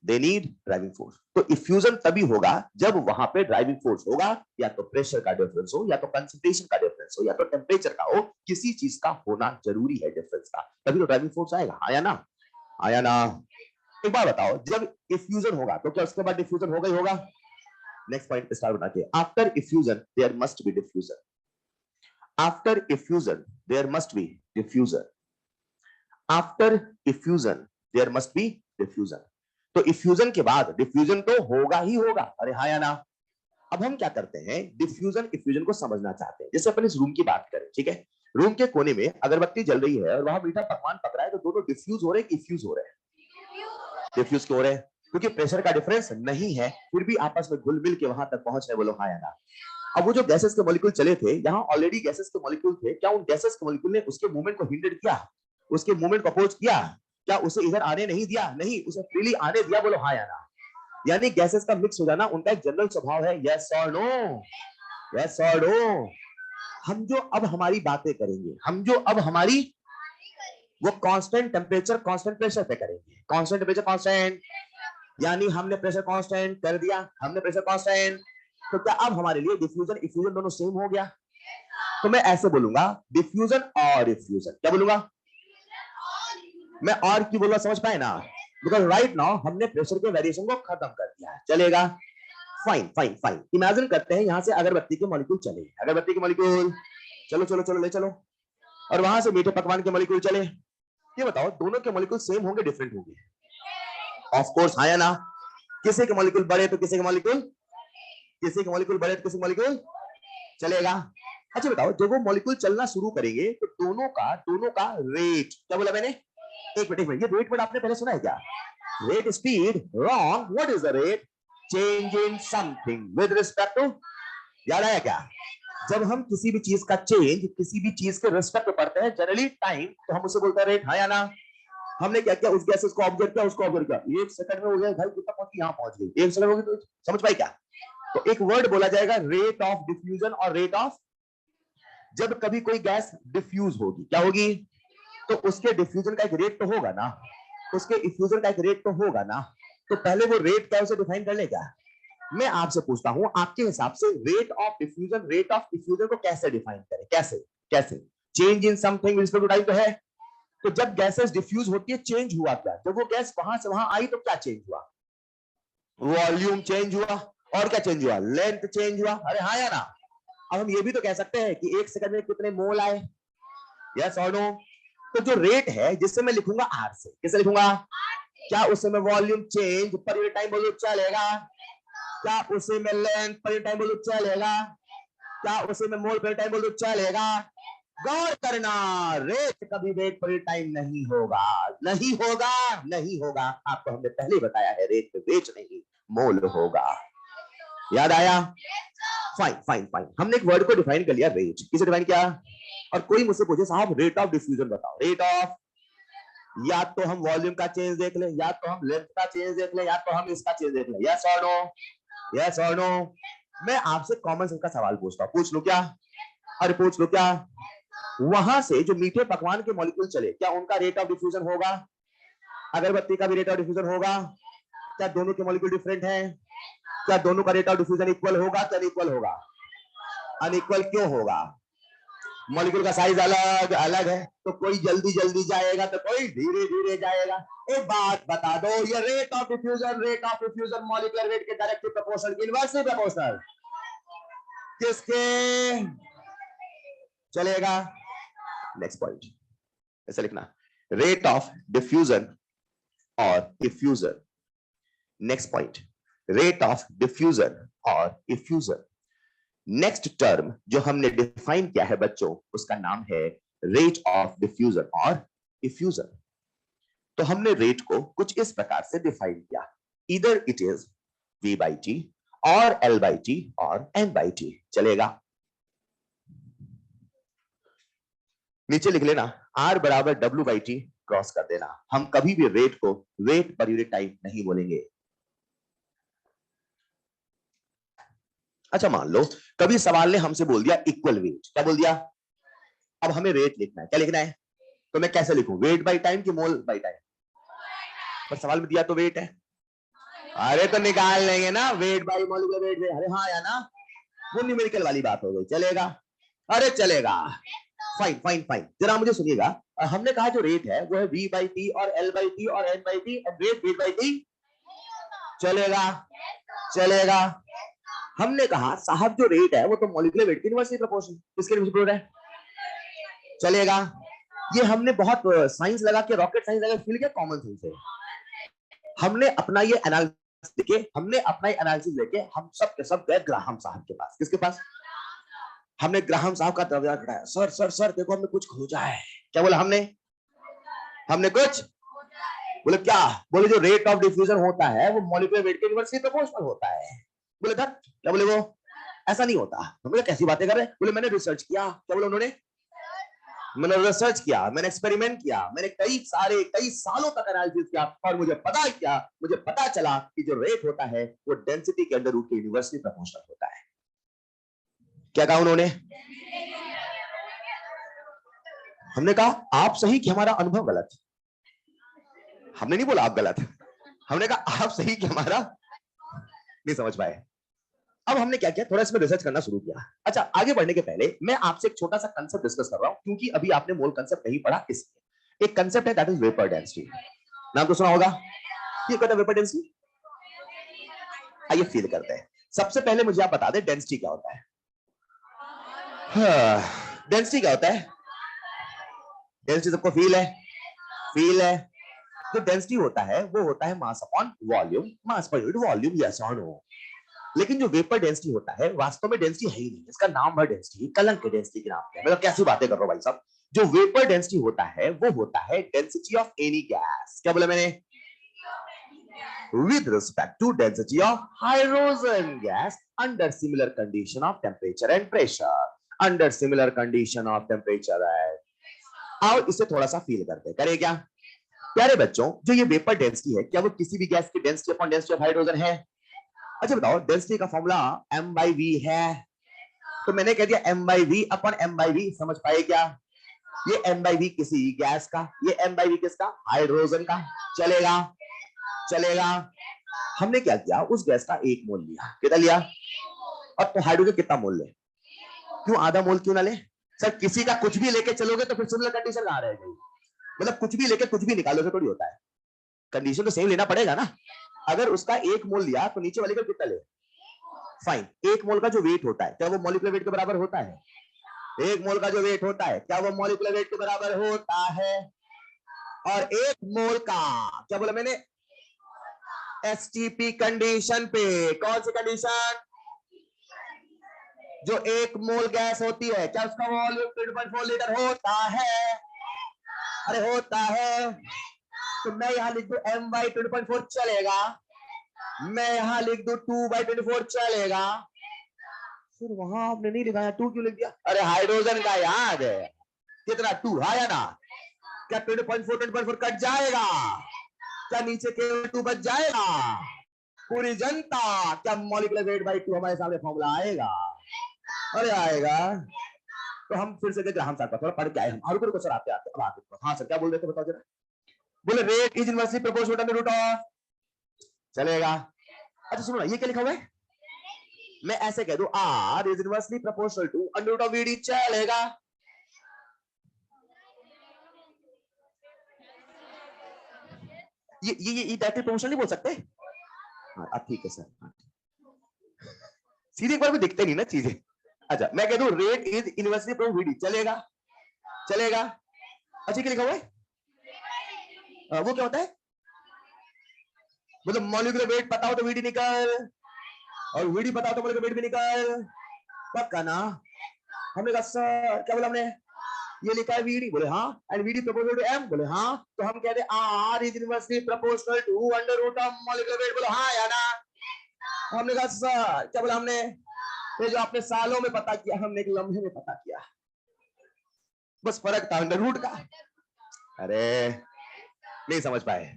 they need driving force. तो इफ्यूजन तभी होगा जब वहां पे ड्राइविंग फोर्स होगा, या तो प्रेशर का डिफरेंस हो, या तो कंसंट्रेशन का डिफरेंस हो, या तो टेम्परेचर का हो, किसी चीज का होना जरूरी है डिफरेंस का, तभी तो ड्राइविंग फोर्स आएगा। आया ना? आया ना? एक बार बताओ, जब इफ्यूजन होगा तो क्या उसके बाद डिफ्यूजन होगा ही होगा? नेक्स्ट पॉइंट स्टार्ट बना के, after effusion there must be diffusion, after effusion there must be diffusion, after effusion there must be diffusion. तो इफ्यूजन के बाद डिफ्यूजन तो होगा ही होगा। अरे हाँ या ना? अब हम क्या करते हैं, डिफ्यूजन इफ्यूजन को समझना चाहते हैं। जैसे अपन इस रूम की बात करें, ठीक है, रूम के कोने में अगरबत्ती जल रही है और वहां मीठा पकवान पक रहा है, तो दोनों डिफ्यूज हो रहे हैं, इफ्यूज हो रहे हैं? डिफ्यूज क्यों हो रहे हैं? क्योंकि प्रेशर का डिफरेंस नहीं है, फिर भी आपस में घुल मिल के वहां तक पहुंच रहे। बोलो हाँ या ना? अब वो जो गैसेस के मॉलिक्यूल चले थे, यहाँ ऑलरेडी गैसेस के मॉलिक्यूल थे, क्या उन गैसेस के मॉलिक्यूल ने उसके मूवमेंट को हिंडर किया, उसके मूवमेंट को अपोज किया? क्या उसे इधर आने नहीं दिया? नहीं, उसे फ्रीली आने दिया। बोलो हाँ या ना? यानी गैसेस का मिक्स हो जाना उनका एक जनरल स्वभाव है। यस और नो? यस और नो? हम जो अब हमारी बातें करेंगे, हम जो अब हमारी वो कांस्टेंट टेम्परेचर कांस्टेंट प्रेशर पे करेंगे। कांस्टेंट टेम्परेचर कांस्टेंट, यानी हमने प्रेशर कांस्टेंट कर दिया, हमने प्रेशर कांस्टेंट। तो क्या अब हमारे लिए डिफ्यूजन इफ्यूजन दोनों सेम हो गया? तो मैं ऐसे बोलूंगा, डिफ्यूजन और इफ्यूजन। क्या बोलूंगा मैं? और की बोलूंगा, समझ पाए ना? बिकॉज राइट नाउ हमने प्रेशर के वेरिएशन को खत्म कर दिया है। चलेगा, फाइन फाइन फाइन। इमेजिन करते हैं यहां से अगरबत्ती के मॉलिक्यूल चले, अगरबत्ती के मॉलिक्यूल चलो चलो चलो ले चलो, और वहां से मीठे पकवान के मॉलिक्यूल चले। ये बताओ दोनों के मॉलिक्यूल सेम होंगे डिफरेंट होंगे? ऑफ कोर्स हाँ या ना? किसी के मॉलिक्यूल बड़े तो किसी के मॉलिक्यूल, किसी के मॉलिक्यूल बड़े तो किसी के मॉलिक्यूल चलेगा। अच्छा बताओ जब वो मॉलिक्यूल चलना शुरू करेंगे तो दोनों का रेट, क्या बोला मैंने? एक मिनट, ये रेट वर्ड आपने पहले सुना है क्या? Rate speed, wrong. What is the rate? Change in something with respect to, याद आया क्या? जब हम किसी भी चीज का चेंज किसी भी चीज के रिस्पेक्ट में पढ़ते हैं जनरली टाइम, तो हम उसे बोलते हैं रेट, हाँ या ना? हमने क्या किया, उस गैसेस को ऑब्जर्व किया, उसको ऑब्जर्व किया, 1 सेकंड में हो गया भाई कितना पहुंच गई, यहां पहुंच गई, 1 सेकंड हो गई, तो समझ पाई क्या? तो एक वर्ड बोला जाएगा रेट ऑफ डिफ्यूजन और रेट ऑफ, जब कभी कोई गैस डिफ्यूज होगी, क्या होगी? तो उसके डिफ्यूजन का एक रेट तो होगा ना, उसके इफ्यूजन का एक रेट तो होगा ना, तो पहले वो रेट क्या उसे डिफाइन कर ले क्या? मैं आपसे पूछता हूं आपके हिसाब से rate of diffusion rate of effusion को कैसे डिफाइन करें? कैसे कैसे? Change in something respect to time तो है, तो जब गैसेस डिफ्यूज होती है चेंज हुआ क्या? जब वो गैस वहां से वहां आई तो क्या चेंज हुआ? वॉल्यूम चेंज हुआ, और क्या चेंज हुआ? लेंथ चेंज हुआ। अरे हाँ या ना? अब हम ये भी तो कह सकते हैं कि 1 सेकंड में कितने मोल आए, यस और नो? तो जो रेट है जिससे मैं लिखूंगा आर से, किसे लिखूंगा? क्या उसे मैं volume change per unit time बोलूं चलेगा? क्या उसे मैं लेंथ पर यूनिट टाइम बोलूं चलेगा? क्या उसे मैं मोल पर टाइम बोलूं चलेगा? गौर करना, रेट कभी रेट पर टाइम नहीं होगा, नहीं होगा, नहीं होगा। आपको हमने पहले बताया है रेट पे वेट नहीं मोल होगा, याद आया? Fine fine fine. हमने एक वर्ड को डिफाइन कर लिया, रेट। किसे डिफाइन किया? और कोई मुझसे पूछे साहब रेट ऑफ डिफ्यूजन बताओ, रेट ऑफ, या तो हम वॉल्यूम का चेंज देख ले, या तो हम लेंथ का चेंज देख ले, या तो हम इसका चेंज देख ले, यस और नो? यस और नो? मैं आपसे कॉमन सेंस का सवाल पूछता हूं, पूछ लो क्या? अरे पूछ लो क्या? वहां से जो मीठे पकवान के मॉलिक्यूल चले, क्या उनका रेट ऑफ डिफ्यूजन होगा? अगरबत्ती का भी रेट ऑफ डिफ्यूजन होगा? क्या दोनों के मॉलिक्यूल डिफरेंट हैं? क्या दोनों का रेट ऑफ डिफ्यूजन इक्वल होगा? क्या अनइक्वल होगा? अनइक्वल क्यों होगा? मॉलिक्यूल का साइज अलग अलग है, तो कोई जल्दी जल्दी जाएगा तो कोई धीरे धीरे जाएगा। एक बात बता दो, ये rate of diffusion molecular weight के डायरेक्टली प्रोपोर्शनल की इनवर्सली प्रोपोर्शनल किसके? चलेगा? नेक्स्ट पॉइंट ऐसा लिखना, रेट ऑफ डिफ्यूजन और effusion. Next point, rate of diffusion और इफ्यूजन। नेक्स्ट टर्म जो हमने डिफाइन किया है बच्चों, उसका नाम है रेट ऑफ डिफ्यूजन और इफ्यूजन। तो हमने रेट को कुछ इस प्रकार से डिफाइन किया, इधर it is v by t और l by t और n by t। चलेगा? नीचे लिख लेना r बराबर w by t, क्रॉस कर देना। हम कभी भी रेट को वेट पर यूनिट टाइम नहीं बोलेंगे। अच्छा मान लो कभी सवाल ने हमसे बोल दिया इक्वल वेट, क्या बोल दिया? अब हमें रेट लिखना है, क्या लिखना है? तो मैं कैसे लिखूं, वेट बाय टाइम कि मोल बाय टाइम? पर सवाल में दिया तो वेट है, अरे तो निकाल लेंगे ना वेट बाय मॉलिक्यूलर वेट। अरे हाँ या ना? वो न्यूमेरिकल वाली बात हो गई। चलेगा? अरे चलेगा, फाइन फाइन फाइन। जरा मुझे सुनिएगा, हमने कहा जो रेट है वो है v by t और l by t और n by t, और रेट v by t। चलेगा? चलेगा? हमने कहा साहब जो रेट है वो तो मॉलिक्यूलर वेट की इनवर्सली प्रोपोर्शनल, किसके इनवर्सली है? चलेगा? ये हमने बहुत साइंस लगा के, रॉकेट साइंस लगा फील किया, कॉमन सेंस है। हमने अपना ये एनालिसिस लेके हम सब के सब गए ग्राहम साहब के पास। किसके पास? हमने ग्राहम साहब का दरवाजा खड़ाया, सर सर सर देखो हमने कुछ खोजा है। क्या बोला हमने? हमने कुछ बोले क्या? बोले जो रेट ऑफ डिफ्यूजन होता है वो मॉलिक्यूलर वेट के इनवर्सली प्रोपोर्शनल होता है। बोले था क्या? बोले वो ऐसा नहीं होता। बोले कैसी बातें कर रहे? बोले मैंने रिसर्च किया। क्या बोले उन्होंने? मैंने रिसर्च किया, मैंने एक्सपेरिमेंट किया, मैंने कई सालों तक एनालिसिस किया, और मुझे पता चला कि जो रेट होता है वो डेंसिटी के अंडर रूट के इनवर्सली प्रोपोर्शनल होता है। क्या कहा उन्होंने? हमने कहा आप सही कि हमारा अनुभव गलत। हमने नहीं बोला आप गलत, हमने कहा आप सही कि हमारा नहीं समझ पाए। अब हमने क्या किया, थोड़ा इसमें रिसर्च करना शुरू किया। अच्छा आगे बढ़ने के पहले मैं आपसे एक छोटा सा कंसेप्ट डिस्कस कर रहा हूं, क्योंकि अभी आपने मोल कंसेप्ट नहीं पढ़ा। इसलिए एक कंसेप्ट है दैट इज वेपर डेंसिटी, नाम तो सुना होगा। ये कहता है वेपर डेंसिटी। आइए फील करते हैं। सबसे पहले मुझे आप बता दें डेंसिटी क्या होता है। डेंसिटी क्या होता है? डेंसिटी सबको फील है? फील है। जो डेंसिटी होता है वो होता है मास अपॉन वॉल्यूम, मास पर यूनिट वॉल्यूम, यस और नो। लेकिन जो वेपर डेंसिटी होता है वास्तव में डेंसिटी है ही नहीं, इसका नाम है डेंसिटी, कलंक के डेंसिटी के नाम पे। मतलब कैसी बातें कर रहा हूं भाई साहब। जो वेपर डेंसिटी होता है वो होता है डेंसिटी ऑफ एनी गैस। क्या बोला मैंने? with respect to density of hydrogen gas under similar condition of temperature and pressure, under similar condition of temperature and आओ इसे थोड़ा सा फील करते हैं। करें क्या प्यारे बच्चों? जो ये वेपर डेंसिटी है क्या वो किसी भी गैस की density upon density of hydrogen है? अच्छा बताओ, डेंसिटी का फॉर्मूला m by v है, तो मैंने कह दिया m by v upon m by v। समझ पाए क्या? ये m by v किसी गैस का, ये m by v किसका? हाइड्रोजन का। चलेगा? चलेगा। हमने क्या किया, उस गैस का एक मोल लिया। कितना लिया? और तो हाइड्रोजन कितना मोल ले? क्यों आधा मोल क्यों ना ले? सर किसी का कुछ भी लेके चलोगे तो फिर सिमिलर कंडीशन कहां रह गई? मतलब कुछ भी लेके कुछ भी निकालोगे थोड़ी होता है, कंडीशन तो सेम लेना पड़ेगा ना। अगर उसका एक मोल लिया तो नीचे वाले का कितना ले? फाइन। एक मोल का जो वेट होता है क्या वो मॉलिक्यूलर वेट के बराबर होता है? एक मोल का जो वेट होता है क्या वो मॉलिक्यूलर वेट के बराबर होता है? और एक मोल का क्या बोला मैंने? एसटीपी कंडीशन पे। कौन सी कंडीशन? जो एक मोल गैस होती है क्या उसका वॉल्यूम 3.4 लीटर होता है? अरे होता है। तो मैं यहां लिख दू m by 2.4 चलेगा, मैं यहां लिख दू 2 by 24 चलेगा। फिर वहां आपने नहीं लिखा, 2 क्यों लिख दिया? अरे हाइड्रोजन का याद है कितना 2 है ना? क्या 2.4 कट जाएगा? क्या नीचे केवल 2 बच जाएगा? पूरी जनता क्या मॉलिक्यूलर वेट बाई 2 हमारे सामने फॉर्मूला आएगा? अरे आएगा। तो हम फिर से ग्राहम साहब का थोड़ा पढ़ के आए हम। और को सर आते आते अब आते हाँ सर क्या बोल रहे थे बताओ जरा। बोले rate is inversely proportional to the root of. चलेगा? अच्छा सुनो ना, ये क्या लिखा हुआ है? मैं ऐसे कह दूं R is inversely proportional to under root of VD. चलेगा? ये डायरेक्टली प्रोपोर्शनल नहीं बोल सकते? हाँ अब ठीक है सर। हाँ। सीधे एक बार भी दिखते नहीं ना चीजें। अच्छा मैं कह दूं rate is inversely proportional VD. चलेगा? चलेगा? अच्छा क्या लिखा हुआ है? वो क्या होता है? मतलब मॉलिक्यूलर वेट पता हो तो वीडी निकल, और वीडी पता हो तो मॉलिक्यूलर वेट भी निकल। पक्का ना? हमने कहा सर क्या बोला हमने? ये लिखा है वीडी। बोले हाँ। And VD proportional to M. बोले हाँ। तो हम कहते हैं R is inversely proportional to under root of molecular weight. बोले हाँ या ना? हमने कहा सर क्या बोला हमने? ये जो आपने सालों में पता किया हमने एक लम्हे में पता किया, बस फर्क था अंडर रूट का। अरे नहीं समझ पाए।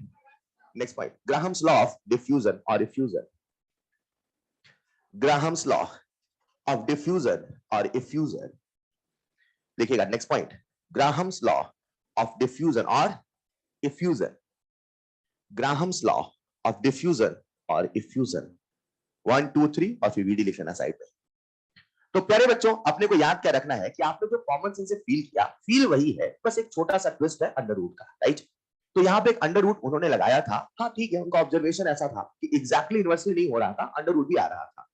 Next point, Graham's law of diffusion और effusion. Graham's law of diffusion और इफ्यूजन देखिएगा। Next point, Graham's law of diffusion और effusion. Graham's law of diffusion और इफ्यूजन 1 2 3 और फिर वीडी लिख लेना साइड में। तो प्यारे बच्चों अपने को याद क्या रखना है कि आपने जो कॉमन सेंस से फील किया, फील वही है, बस एक छोटा सा ट्विस्ट है अंडर रूट का, राइट? तो यहाँ पे एक अंडर रूट उन्होंने लगाया था। हाँ ठीक है, उनका ऑब्जर्वेशन ऐसा था कि एग्जैक्टली इनवर्सली नहीं हो रहा था, अंडर रूट भी आ रहा था।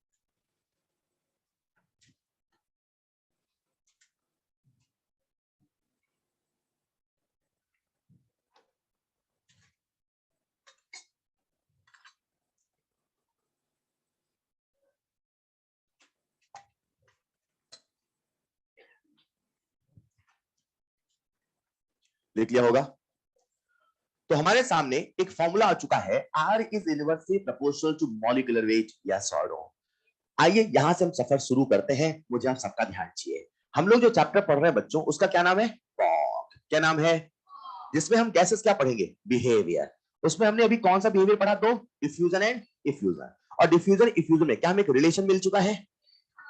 देख लिया होगा। तो हमारे सामने एक फॉर्मूला आ चुका है, R is inversely proportional to molecular weight, yes और नो। आइए यहां से हम सफर शुरू करते हैं। मुझे आप सबका ध्यान चाहिए। हम लोग जो चैप्टर पढ़ रहे हैं बच्चों उसका क्या नाम है? फॉग। क्या नाम है? जिसमें हम गैसेस क्या पढ़ेंगे? बिहेवियर। उसमें हमने अभी कौन सा बिहेवियर पढ़ा? दो, डिफ्यूजन एंड इफ्यूजन। और डिफ्यूजन इफ्यूजन में क्या हमें एक रिलेशन मिल चुका है?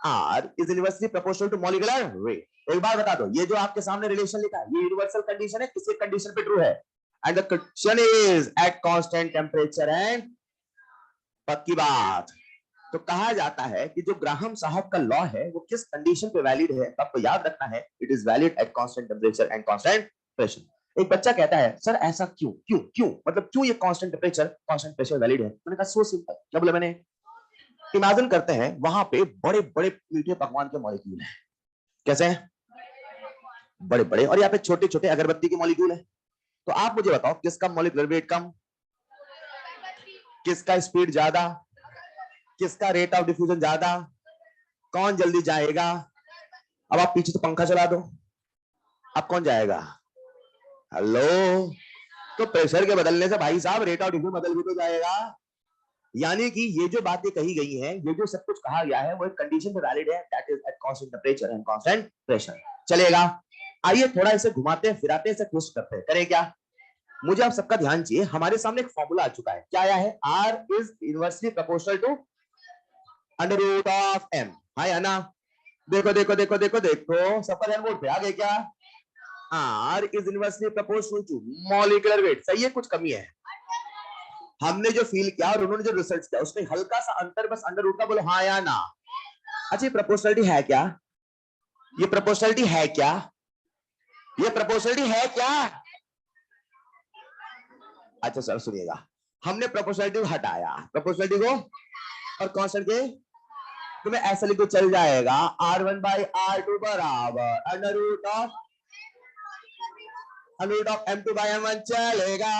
R is inversely proportional to molecular weight। एक बार बता दो, ये जो आपके सामने रिलेशन लिखा है ये यूनिवर्सल कंडीशन है, किसी कंडीशन पे ट्रू है? And the condition is at constant temperature and. पक्की बात। तो कहा जाता है कि जो ग्राहम साहब का लॉ है वो किस कंडीशन पे वैलिड है? आपको याद रखना है, it is valid at constant temperature and constant pressure. एक बच्चा कहता है सर ऐसा क्यों क्यों क्यों मतलब क्यों ये constant temperature constant pressure valid है? मैंने कहा सो सिंपल। क्या बोला मैंने? इमेजिन करते हैं वहां पे बड़े बड़े मीठे पकवान के मॉलिक्यूल हैं। कैसे हैं? बड़े बड़े। और यहाँ पे छोटे छोटे अगरबत्ती के मॉलिक्यूल है। तो आप मुझे बताओ किसका मॉलिक्यूलर वेट कम, किसका स्पीड ज्यादा, किसका रेट ऑफ डिफ्यूजन ज्यादा, कौन जल्दी जाएगा? अब आप पीछे तो पंखा चला दो, अब कौन जाएगा? हेलो। तो प्रेशर के बदलने से भाई साहब रेट ऑफ डिफ्यूजन बदल भी तो जाएगा। यानी कि ये जो बातें कही गई हैं, ये जो सब कुछ कहा गया है वो एक कंडीशन पे वैलिड है, that is at constant temperature and constant pressure. चलेगा। आइए थोड़ा इसे घुमाते हैं फिराते हैं, इसे ट्विस्ट करते हैं। करें क्या? मुझे आप सबका ध्यान चाहिए। हमारे सामने एक फॉर्मूला आ चुका है। क्या आया है? R is inversely proportional to under root of m। हाँ या ना? देखो देखो देखो देखो देखो, सबका ध्यान बोर्ड पे आ गए क्या? R is inversely proportional to molecular weight. सही है, कुछ कमी है? हमने जो फील किया और उन्होंने जो रिसर्च किया उसमें हल्का सा अंतर बस अंडर रूट का। बोलो हाँ या ना? अच्छा, प्रोपोर्शनलिटी है क्या? ये प्रोपोर्शनलिटी है क्या? ये प्रोपोर्शनलिटी है क्या? अच्छा सर सुनिएगा, हमने प्रोपोर्शनलिटी को हटाया, प्रोपोर्शनलिटी को, और कांस्टेंट के तुम्हें ऐसा लिखो चल जाएगा R1 by R2 बराबर under root of M2 by M1 चलेगा।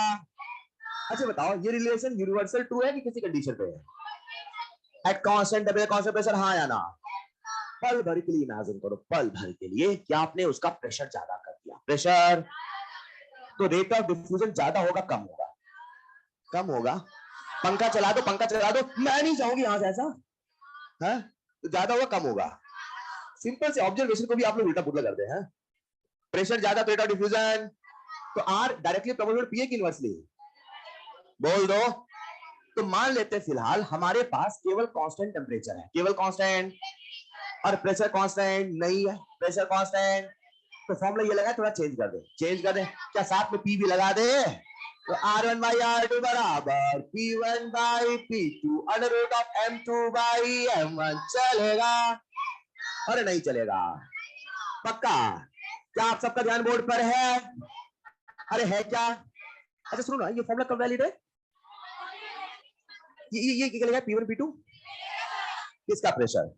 अच्छा बताओ ये रिलेशन यूनिवर्सल ट्रू है कि किसी कंडीशन पे है? At constant temperature constant pressure, हाँ या ना? पल भर के लिए इमेजिन करो, पल भर के लिए कि आपने उसका प्रेशर ज्यादा कर दिया। प्रेशर तो रेट ऑफ डिफ्यूजन ज्यादा होगा कम होगा? कम होगा। पंखा चला दो, पंखा चला दो, मैं नहीं चाहूंगी यहां से ऐसा है, तो ज्यादा होगा कम होगा? सिंपल से ऑब्जर्वेशन को भी आप लोग उल्टा पुल्टा करते हैं। प्रेशर ज्यादा तो रेट ऑफ डिफ्यूजन, तो आर डायरेक्टली प्रोपोर्शनल पी है कि इनवर्सली? बोल दो। तो मान लेते हैं फिलहाल हमारे पास केवल कांस्टेंट टेंपरेचर है, केवल कांस्टेंट, और प्रेशर कांस्टेंट नहीं है, प्रेशर कांस्टेंट। तो फॉर्मूला ये लगा, थोड़ा चेंज कर दे, चेंज कर दे। क्या साथ में पी भी लगा दे? तो R1 by R2 बराबर P1 by P2 under root of M2 by M1 चलेगा? अरे नहीं चलेगा? पक्का? क्या आप सबका ध्यान बोर्ड पर है? अरे है क्या? अच्छा सुनो ना, ये फॉर्मूला कब वैलिड है? ये क्या लिखा है? P1 P2 किसका प्रेशर?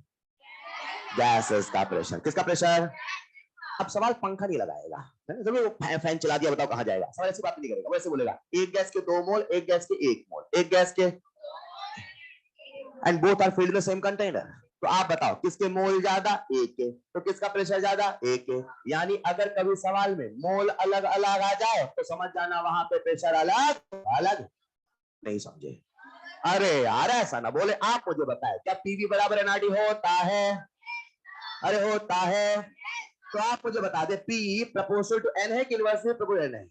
गैसेस का प्रेशर। किसका प्रेशर? अब सवाल पंखा नहीं लगाएगा, वो फैन चला दिया, बताओ कहां जाएगा? सवाल ऐसी बात नहीं करेगा, वैसे बोलेगा एक गैस के 2 मोल, एक गैस के 1 मोल, एक गैस के, and both are filled in the same container. तो आप बताओ किसके मोल ज्यादा? एक के। तो किसका प्रेशर ज्यादा? एक के। यानी अगर कभी सवाल में मोल अलग अलग आ जाए तो समझ जाना वहां पे प्रेशर अलग अलग। नहीं समझे? अरे यार ऐसा ना बोले। आप मुझे बताए क्या पीवी बराबर एनआरटी होता है? अरे होता है। तो आप मुझे बता दे P proportional to N है कि इनवर्सली प्रोपोर्शनल है?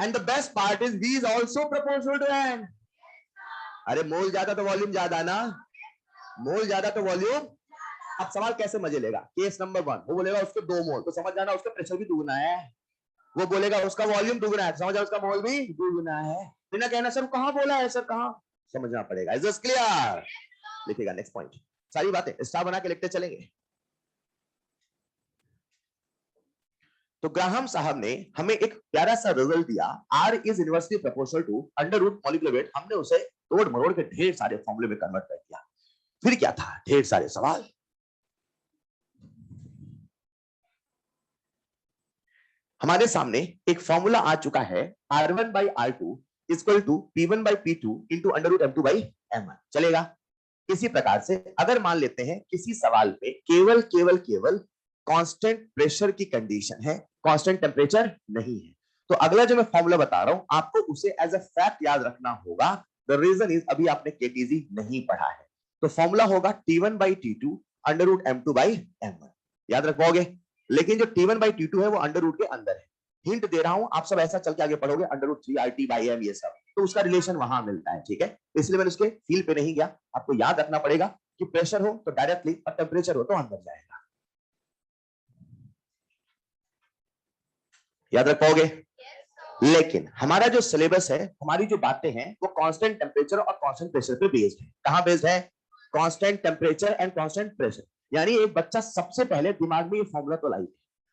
And the best part is V is also proportional to N। अरे मोल ज्यादा तो वॉल्यूम ज्यादा ना, मोल ज्यादा तो वॉल्यूम। अब सवाल कैसे मजे लेगा? केस नंबर 1 वो बोलेगा उसके 2 मोल, तो समझ जाना उसका प्रेशर भी दुगना है। वो बोलेगा उसका वॉल्यूम दुगना है, समझ जाना उसका मोल भी दुगना है। बिना कहना सर कहां बोला है, सर कहां, समझना पड़ेगा। Is this clear? लिखिएगा नेक्स्ट पॉइंट, सारी बातें स्टार बना के लिखते चलेंगे। तो ग्राहम साहब ने हमें एक प्यारा सा रिजल्ट दिया, R is inversely proportional to under root molecular weight. हमने उसे तोड़ मरोड़ के ढेर सारे फॉर्मूले में कन्वर्ट कर दिया। फिर क्या था? ढेर सारे सवाल। हमारे सामने एक फॉर्मूला आ चुका है, R1 by R2 equal to P1 by P2 into under root M2 by M1। चलेगा? इसी प्रकार से अगर मान लेते हैं किसी सवाल में केवल केवल केवल कांस्टेंट प्रेशर की कंडीशन है, कांस्टेंट टेंपरेचर नहीं है, तो अगला जो मैं फॉर्मूला बता रहा हूं आपको उसे एज अ फैक्ट याद रखना होगा। द रीजन इज अभी आपने केटीजी नहीं पढ़ा है। तो फॉर्मूला होगा T1 by T2 under root M2 by M1। याद रख पाओगे? लेकिन जो T1 by T2 है वो अंडर रूट के अंदर है। हिंट दे रहा हूं, आप सब ऐसा चल के आगे पढ़ोगे under root 3 RT by M, ये सब तो उसका रिलेशन वहां मिलता है। ठीक है, इसलिए मैंने उसके फील पे नहीं गया। आपको याद रखना पड़ेगा कि प्रेशर हो तो डायरेक्टली और टेम्परेचर हो तो अंदर जाएगा। याद रख पाओगे? लेकिन हमारा जो सिलेबस है, हमारी जो बातें हैं वो कांस्टेंट टेम्परेचर और कांस्टेंट प्रेशर पे बेस्ड है। कहां बेस्ड है? Constant temperature and constant pressure. यानी एक बच्चा सबसे पहले दिमाग में ये फॉर्मूला तो लाई,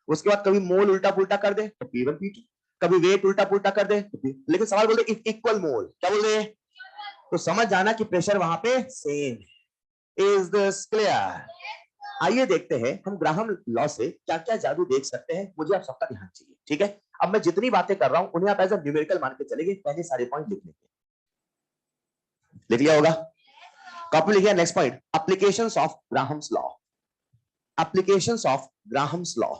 उसके बाद कभी मोल उल्टा पुल्टा कर दे तो P1 P2, कभी वेट उल्टा पुल्टा कर दे तो लेकिन सवाल बोल दे इक्वल मोल, क्या बोल रहे, तो समझ जाना कि प्रेशर वहां पे सेम। Is this clear? आइए देखते हैं हम ग्राहम लॉ से क्या क्या जादू देख सकते हैं, मुझे आप सबका ध्यान चाहिए, ठीक है? अब मैं जितनी बातें कर रहा हूं उन्हें आप एज अ न्यूमेरिकल मान के चलेंगे, पहले सारे पॉइंट लिख लेंगे। लिख लिया होगा? कॉपी लिखिए। Next point, applications of Graham's law. Applications of Graham's law.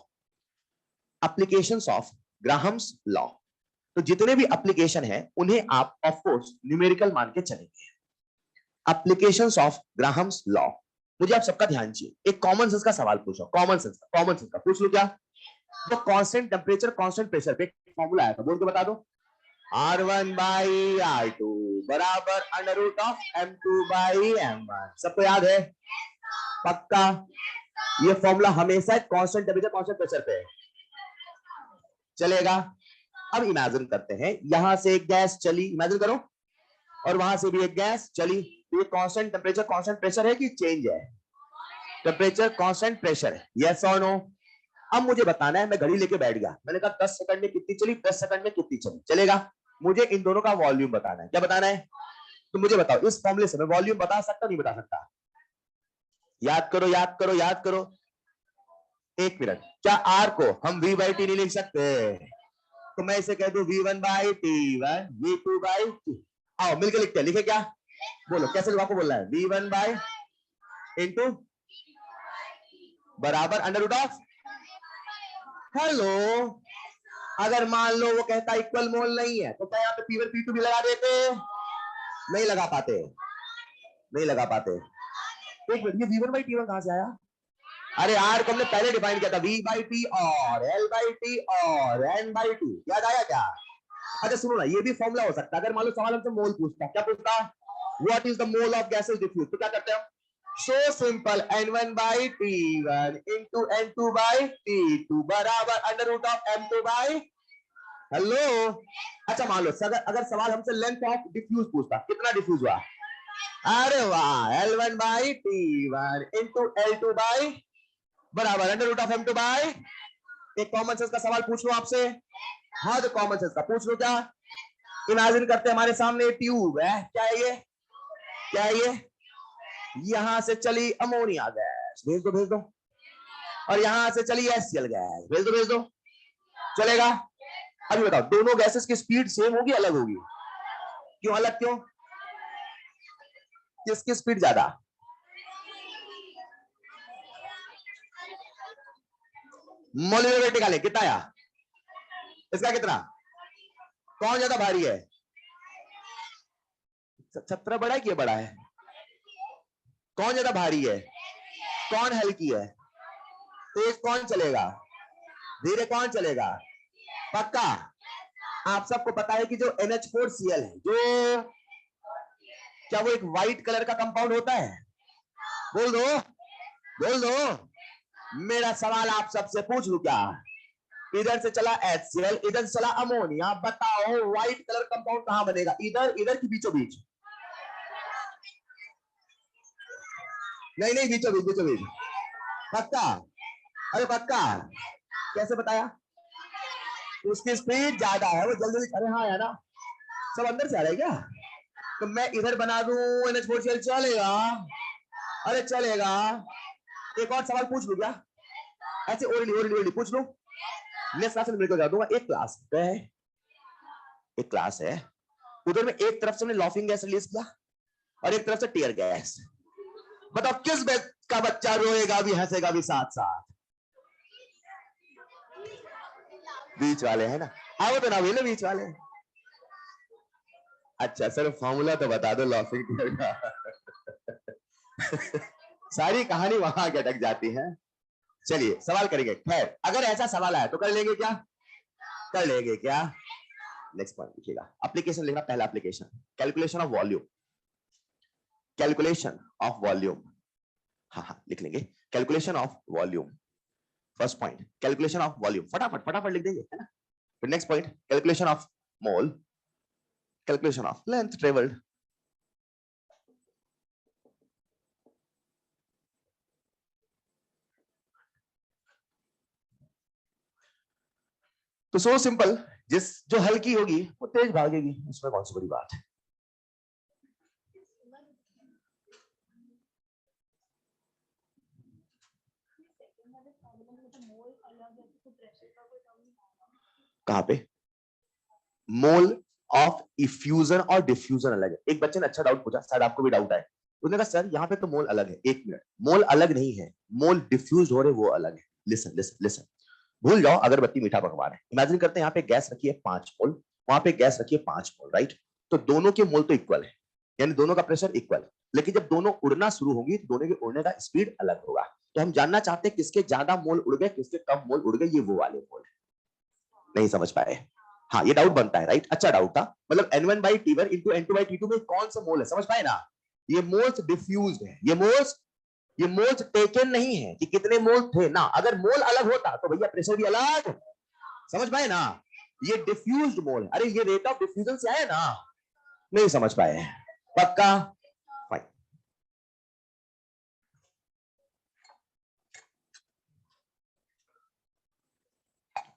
Applications of Graham's law. तो जितने भी एप्लीकेशन है उन्हें आप ऑफ कोर्स न्यूमेरिकल मान के चलेंगे। एप्लीकेशंस ऑफ ग्राहम्स लॉ, मुझे आप सबका ध्यान चाहिए। एक कॉमन सेंस का सवाल पूछो, कॉमन सेंस का पूछ लो। क्या? तो कांस्टेंट टेम्परेचर कांस्टेंट प्रेशर पे फॉर्मूला आया था, बोल के बता दो। R1 बाई R2 बराबर under root of M2 by M1। सबको याद है? पक्का? ये फॉर्मूला हमेशा कांस्टेंट टेम्परेचर कांस्टेंट प्रेशर पे चलेगा। अब इमेजिन करते हैं, यहां से एक गैस चली, इमेजिन करो, और वहां से भी एक गैस चली। ये कांस्टेंट टेम्परेचर कांस्टेंट प्रेशर है कि चेंज है? टेम्परेचर कांस्टेंट प्रेशर है, यस और नो? अब मुझे बताना है, मैं घड़ी लेके बैठ गया, मैंने कहा 10 सेकंड में कितनी चली, 10 सेकंड में कितनी चली, चलेगा? मुझे इन दोनों का वॉल्यूम बताना है। क्या बताना है? तो मुझे बताओ, इस फॉर्मूले से मैं वॉल्यूम बता सकता नहीं बता सकता? याद करो याद करो याद करो। एक मिनट, क्या आर को हम V बाई टी नहीं लिख सकते? तो मैं इसे कह दूं V1 by T1, V2 by T। आओ मिलकर लिखते हैं, लिखे क्या? बोलो कैसे आपको बोलना है? V1 बाई इंटू बराबर अंडर रूट ऑफ, हेलो, अगर मान लो वो कहता इक्वल मोल नहीं है तो क्या यहाँ पे P1 P2 भी लगा देते? नहीं लगा पाते, नहीं लगा पाते। एक मिनट, ये V1 बाई T1 कहां से आया? अरे आर को हमने पहले डिफाइन किया था, V बाई टी और L बाई टी और N बाई टी, याद आया क्या? अच्छा सुनो ना, ये भी फॉर्मूला हो सकता है। अगर मान लो सवाल हमसे मोल पूछता, क्या पूछता? What is the mole of gases diffuse, तो क्या करते हैं? So simple, N1 by T1 into N2 by T2 बराबर under root of M2 by, hello. अच्छा मान लो अगर सवाल हमसे लेंथ ऑफ डिफ्यूज पूछता, कितना डिफ्यूज हुआ? अरे वाह, L1 by T1 into L2 by बराबर under root of M2 by. एक कॉमन सेंस का सवाल पूछ लो आपसे। हाँ तो कॉमन सेंस का पूछ लो। क्या? इमेजिन करते हैं हमारे सामने ट्यूब है, क्या है ये? क्या है ये? यहां से चली अमोनिया गैस, भेज दो भेज दो, और यहां से चली HCl गैस, भेज दो, चलेगा? अभी बताओ, दोनों गैसेस की स्पीड सेम होगी अलग होगी? क्यों अलग, क्यों? किसकी स्पीड ज्यादा? मोलिकुलर निकाले, कितना आया इसका? कितना? कौन ज्यादा भारी है? 17 बड़ा है कि बड़ा है? कौन ज्यादा भारी है? कौन हल्की है? तेज कौन चलेगा? धीरे कौन चलेगा? पक्का? आप सबको पता है कि जो NH4Cl है, जो क्या वो एक व्हाइट कलर का कंपाउंड होता है? बोल दो, बोल दो। मेरा सवाल आप सबसे पूछ लू क्या? इधर से चला HCl, इधर से चला अमोनिया, बताओ व्हाइट कलर कंपाउंड कहां बनेगा? इधर इधर की बीचों बीच? नहीं नहीं, बीचों बीच, बीचों बीच। पक्का? अरे पक्का? कैसे बताया? उसकी स्पीड ज्यादा है, वो जल्दी, अरे हाँ है ना, सब अंदर से आ रहा है क्या? तो मैं इधर बना दूं NH4Cl, चलेगा? अरे चलेगा। एक और सवाल पूछ लू क्या? ऐसे ओरली ओरली ओरली पूछ लू। नेक्स्ट क्लास में मिलकर जा दूंगा। एक क्लास है, उधर में एक तरफ से हमने लॉफिंग गैस रिलीज किया और एक तरफ से टीयर गैस। बताओ किस बैच का बच्चा रोएगा भी हंसेगा भी साथ साथ? बीच वाले है ना? आओ तो ना भी बीच वाले। अच्छा सर, फॉर्मूला तो बता दो लॉफिंग टीयर का। सारी कहानी वहां के अटक जाती है। चलिए सवाल करेंगे। खैर अगर ऐसा सवाल आया तो कर लेंगे क्या? कर लेंगे क्या? नेक्स्ट पॉइंट लिखिएगा, एप्लीकेशन लिखना। पहला application, calculation of volume. Calculation of volume, हाँ हाँ लिख लेंगे, calculation of volume. First point, calculation of volume, फटाफट फटाफट लिख देंगे, है ना? फिर next point, calculation of mole, calculation of length travelled, तो सो सिंपल, जो हल्की होगी वो तेज भागेगी, उसमें कौन सी बड़ी बात है। कहां पे मोल ऑफ इफ्यूजन और डिफ्यूजन अलग है। एक बच्चे ने अच्छा डाउट पूछा, शायद आपको भी डाउट है। उसने कहा सर यहाँ पे तो मोल अलग है। एक मिनट, मोल अलग नहीं है, मोल डिफ्यूज हो रहे वो अलग है। लिसन लिसन लिसन, भूल जाओ अगरबत्ती मीठा पकवान है। इमेजिन करते हैं यहाँ पे गैस रखी है 5 मोल, वहां पे गैस रखी है 5 मोल, राइट। तो दोनों के मोल तो इक्वल है, यानी दोनों का प्रेशर इक्वल है। लेकिन जब दोनों उड़ना शुरू होंगी तो दोनों के उड़ने का स्पीड अलग होगा। तो हम जानना चाहते हैं किसके ज्यादा मोल उड़ गए, किसके कम मोल उड़ गए, ये वो वाले मोल है। नहीं समझ पाए? हाँ, ये डाउट बनता है, राइट। अच्छा डाउट था, मतलब N1/T1 इंटू N2/T2 में कौन सा मोल है, समझ पाए ना। ये मोल्स डिफ्यूज्ड है, ये मोल्स टेकन नहीं है कि कितने मोल थे ना। अगर मोल अलग होता तो भैया प्रेशर भी अलग, समझ पाए ना। ये डिफ्यूज्ड मोल है। अरे ये रेट ऑफ डिफ्यूजन से आया ना। नहीं समझ पाए? पक्का? फाइन।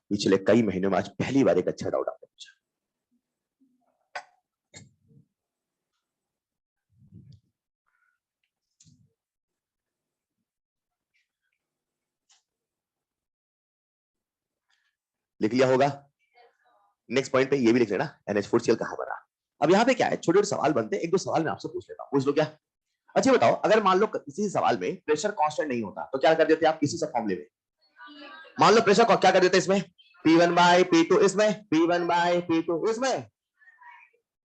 पिछले कई महीनों में आज पहली बार एक अच्छा डाउट आपने पूछा। लिख लिया होगा। नेक्स्ट पॉइंट पे ये भी लिख लेना, NH4Cl कहां बना। अब यहाँ पे क्या है, छोटे छोटे सवाल बनते हैं। एक दो सवाल मैं आपसे पूछ लेता हूँ, पूछ लो क्या। अच्छा बताओ, अगर मान लो किसी सवाल में प्रेशर कांस्टेंट नहीं होता तो क्या कर देते आप किसी से फॉर्मूले में। मान लो प्रेशर क्या कर देते इसमें, P1/P2, इसमें P1/P2, इसमें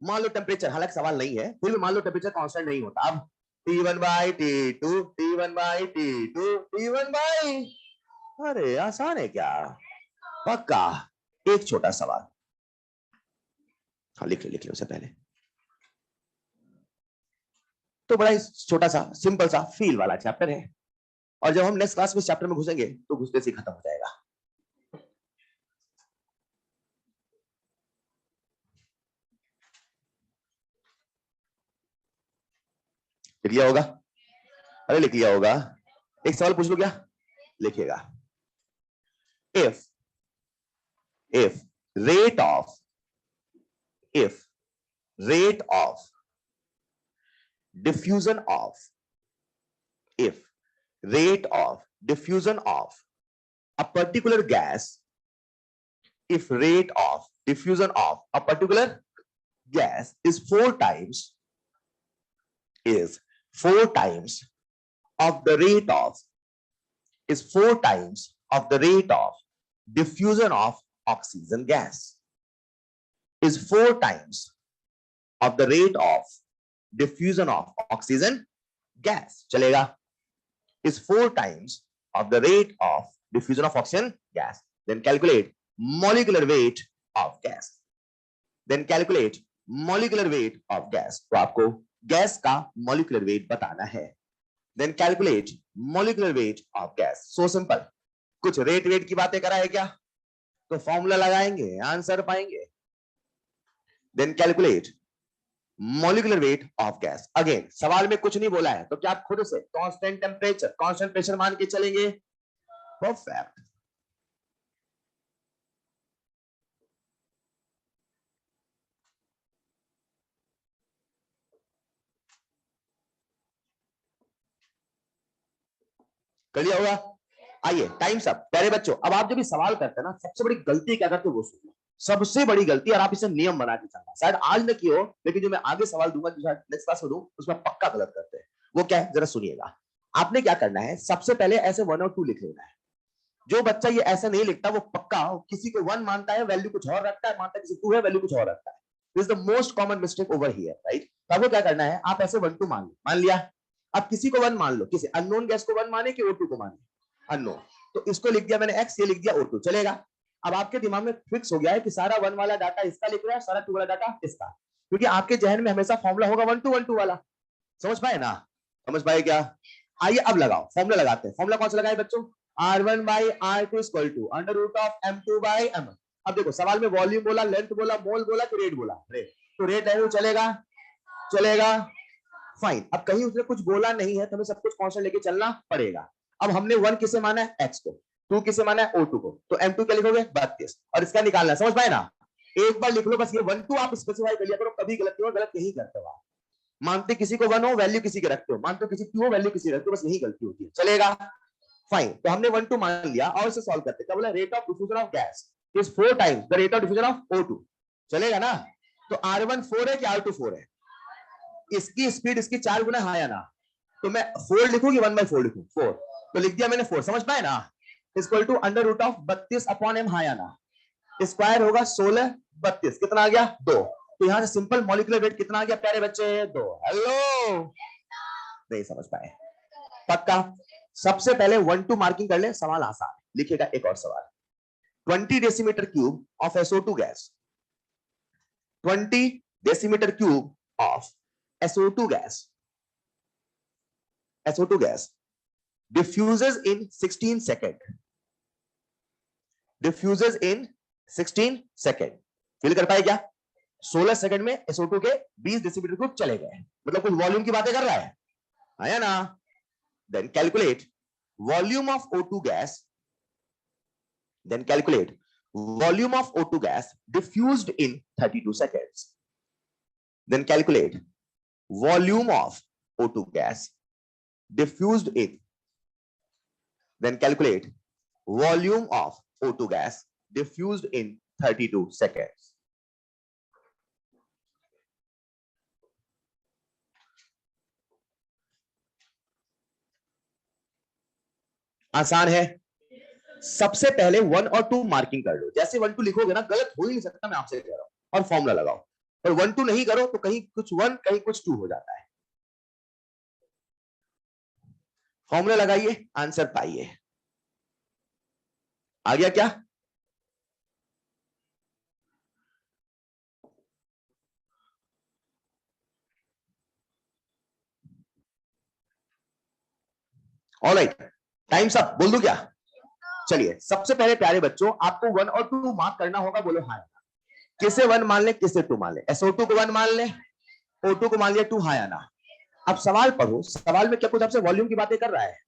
मान लो टेम्परेचर, हालांकि सवाल नहीं है, फिर भी मान लो टेम्परेचर कांस्टेंट नहीं होता। अब T1/T2, T1/T2, T1 अरे आसान है क्या, पक्का। एक छोटा सवाल, हाँ लिख लो उससे पहले। तो बड़ा ही छोटा सा सिंपल सा फील वाला चैप्टर है, और जब हम नेक्स्ट क्लास में इस चैप्टर में घुसेंगे तो घुसते से खत्म हो जाएगा। लिख लिया होगा? अरे लिख लिया होगा। एक सवाल पूछ लो क्या, लिखिएगा। if rate of if rate of diffusion of if rate of diffusion of a particular gas, if rate of diffusion of a particular gas is four times of the rate of is 4 times of the rate of diffusion of oxygen gas, is 4 times of the rate of diffusion of oxygen gas, चलेगा, is 4 times of the rate of diffusion of oxygen gas. Then calculate molecular weight of gas. Then calculate molecular weight of gas. तो आपको gas का molecular weight बताना है। Then calculate molecular weight of gas. So simple. कुछ rate wait की बातें करा है क्या, तो फॉर्मूला लगाएंगे, आंसर पाएंगे। Then calculate molecular weight of gas. Again सवाल में कुछ नहीं बोला है, तो क्या आप खुद से कांस्टेंट टेम्परेचर, कांस्टेंट प्रेशर मान के चलेंगे। परफेक्ट। कर लिया होगा। आइए टाइम सब प्यारे बच्चों, अब आप जब भी सवाल करते हैं ना, सबसे बड़ी गलती क्या करते हो वो सुनिए। सबसे बड़ी गलती, और आप इसे नियम बना के चलना, शायद आज न की हो, लेकिन जो मैं आगे सवाल दूंगा, जो शायद नेक्स्ट क्लास में दूं, उसमें पक्का गलत करते हैं। वो क्या है जरा सुनिएगा। आपने क्या करना है, सबसे पहले ऐसे 1 और 2 लिख लेना है। जो बच्चा ये ऐसा नहीं लिखता वो पक्का किसी को 1 मानता है, वैल्यू कुछ और रखता है, मानता है किसी 2 है, वैल्यू कुछ और रखता है। This is the most common mistake over here, right. तो आपको क्या करना है, आप ऐसे 1 2 मान लिया। अब किसी को 1 मान लो, किसी अननोन गैस को 1 माने कि O2 को माने, अननोन। तो इसको लिख दिया मैंने X, ये लिख दिया O2, चलेगा। अब आपके दिमाग में फिक्स हो गया है कि सारा 1 वाला डाटा इसका लिख रहा है, सारा 2 वाला डाटा इसका, क्योंकि आपके जहन में हमेशा फॉर्मूला होगा 1 2 1 2 वाला। समझ पाए ना, समझ पाए क्या। आइए अब लगाओ, फॉर्मूला लगाते हैं। फॉर्मूला कौन सा लगाए बच्चों, R1/R2 equal to under root of M2/M। अब देखो सवाल में वॉल्यूम बोला, लेंथ बोला, मोल बोला कि रेट बोला, रेट। तो रेट है, चलेगा, चलेगा, फाइन। अब कहीं उसने कुछ बोला नहीं है तो हमें सब कुछ कांस्टेंट लेके चलना पड़ेगा। अब हमने 1 किसे माना है, X को। टू किसे माना है O2 को, तो M2 क्या लिखोगे 32 और इसका निकालना है, समझ पाए ना। एक बार लिख लो बस, ये 1 2 आप स्पेसिफाई कर लिया करो, कभी गलत नहीं हो, गलत यही करते हो आप। मानते किसी को 1 हो वैल्यू किसी के रखते हो, मानते हो किसी 2 हो वैल्यू किसी रखते हो, बस यही गलती होती है, चलेगा फाइन। तो हमने 1 2 मान लिया और इसे सॉल्व करते, क्या बोला, rate of diffusion of gas is 4 times the rate of diffusion of O2, चलेगा ना। तो R1 4 है कि R2 4 है, इसकी स्पीड इसकी 4 गुना है या ना, तो मैं 4 लिखूं कि 1/4 लिखूं, 4, तो लिख दिया मैंने 4, समझ पाए ना। Equal to under root of 32 upon m है ना, स्क्वायर होगा 16 32, कितना आ गया 2, तो यहां से सिंपल मॉलिक्यूलर वेट कितना आ गया प्यारे बच्चे 2। हेलो, नहीं समझ पाए, पक्का। सबसे पहले 1 2 मार्किंग कर ले, सवाल आसान, लिखिएगा एक और सवाल। 20 decimetre cube of SO2 gas, 20 decimetre cube of SO2 gas, SO2 gas diffuses in 16 second, diffuses in 16 second, feel कर पाए क्या, 16 सेकंड में SO2 के 20 डेसीमीटर क्यूब चले गए, मतलब कुछ वॉल्यूम की बातें कर रहा है, आया ना। then calculate volume of O2 gas, then calculate volume of O2 gas diffused in 32 seconds, then calculate volume of O2 gas diffused in, then calculate volume of O2 gas diffused in 32 seconds. आसान है। सबसे पहले 1 और 2 marking कर लो, जैसे 1 2 लिखोगे ना गलत हो ही नहीं सकता, मैं आपसे कह रहा हूं, और फॉर्मूला लगाओ, और 1 2 नहीं करो तो कहीं कुछ 1 कहीं कुछ 2 हो जाता है। फॉर्मूला लगाइए, आंसर पाइए। आ गया क्या, ऑलराइट, टाइम्स अप, बोल दूं क्या। चलिए सबसे पहले प्यारे बच्चों आपको 1 और 2 मार्क करना होगा, बोलो हाँ, किसे 1 मान ले किसे 2 मान ले, SO2 को 1 मान ले, O2 को मान लिया 2, हाँ या ना। अब सवाल पढ़ो, सवाल में क्या कुछ आपसे वॉल्यूम की बातें कर रहा है,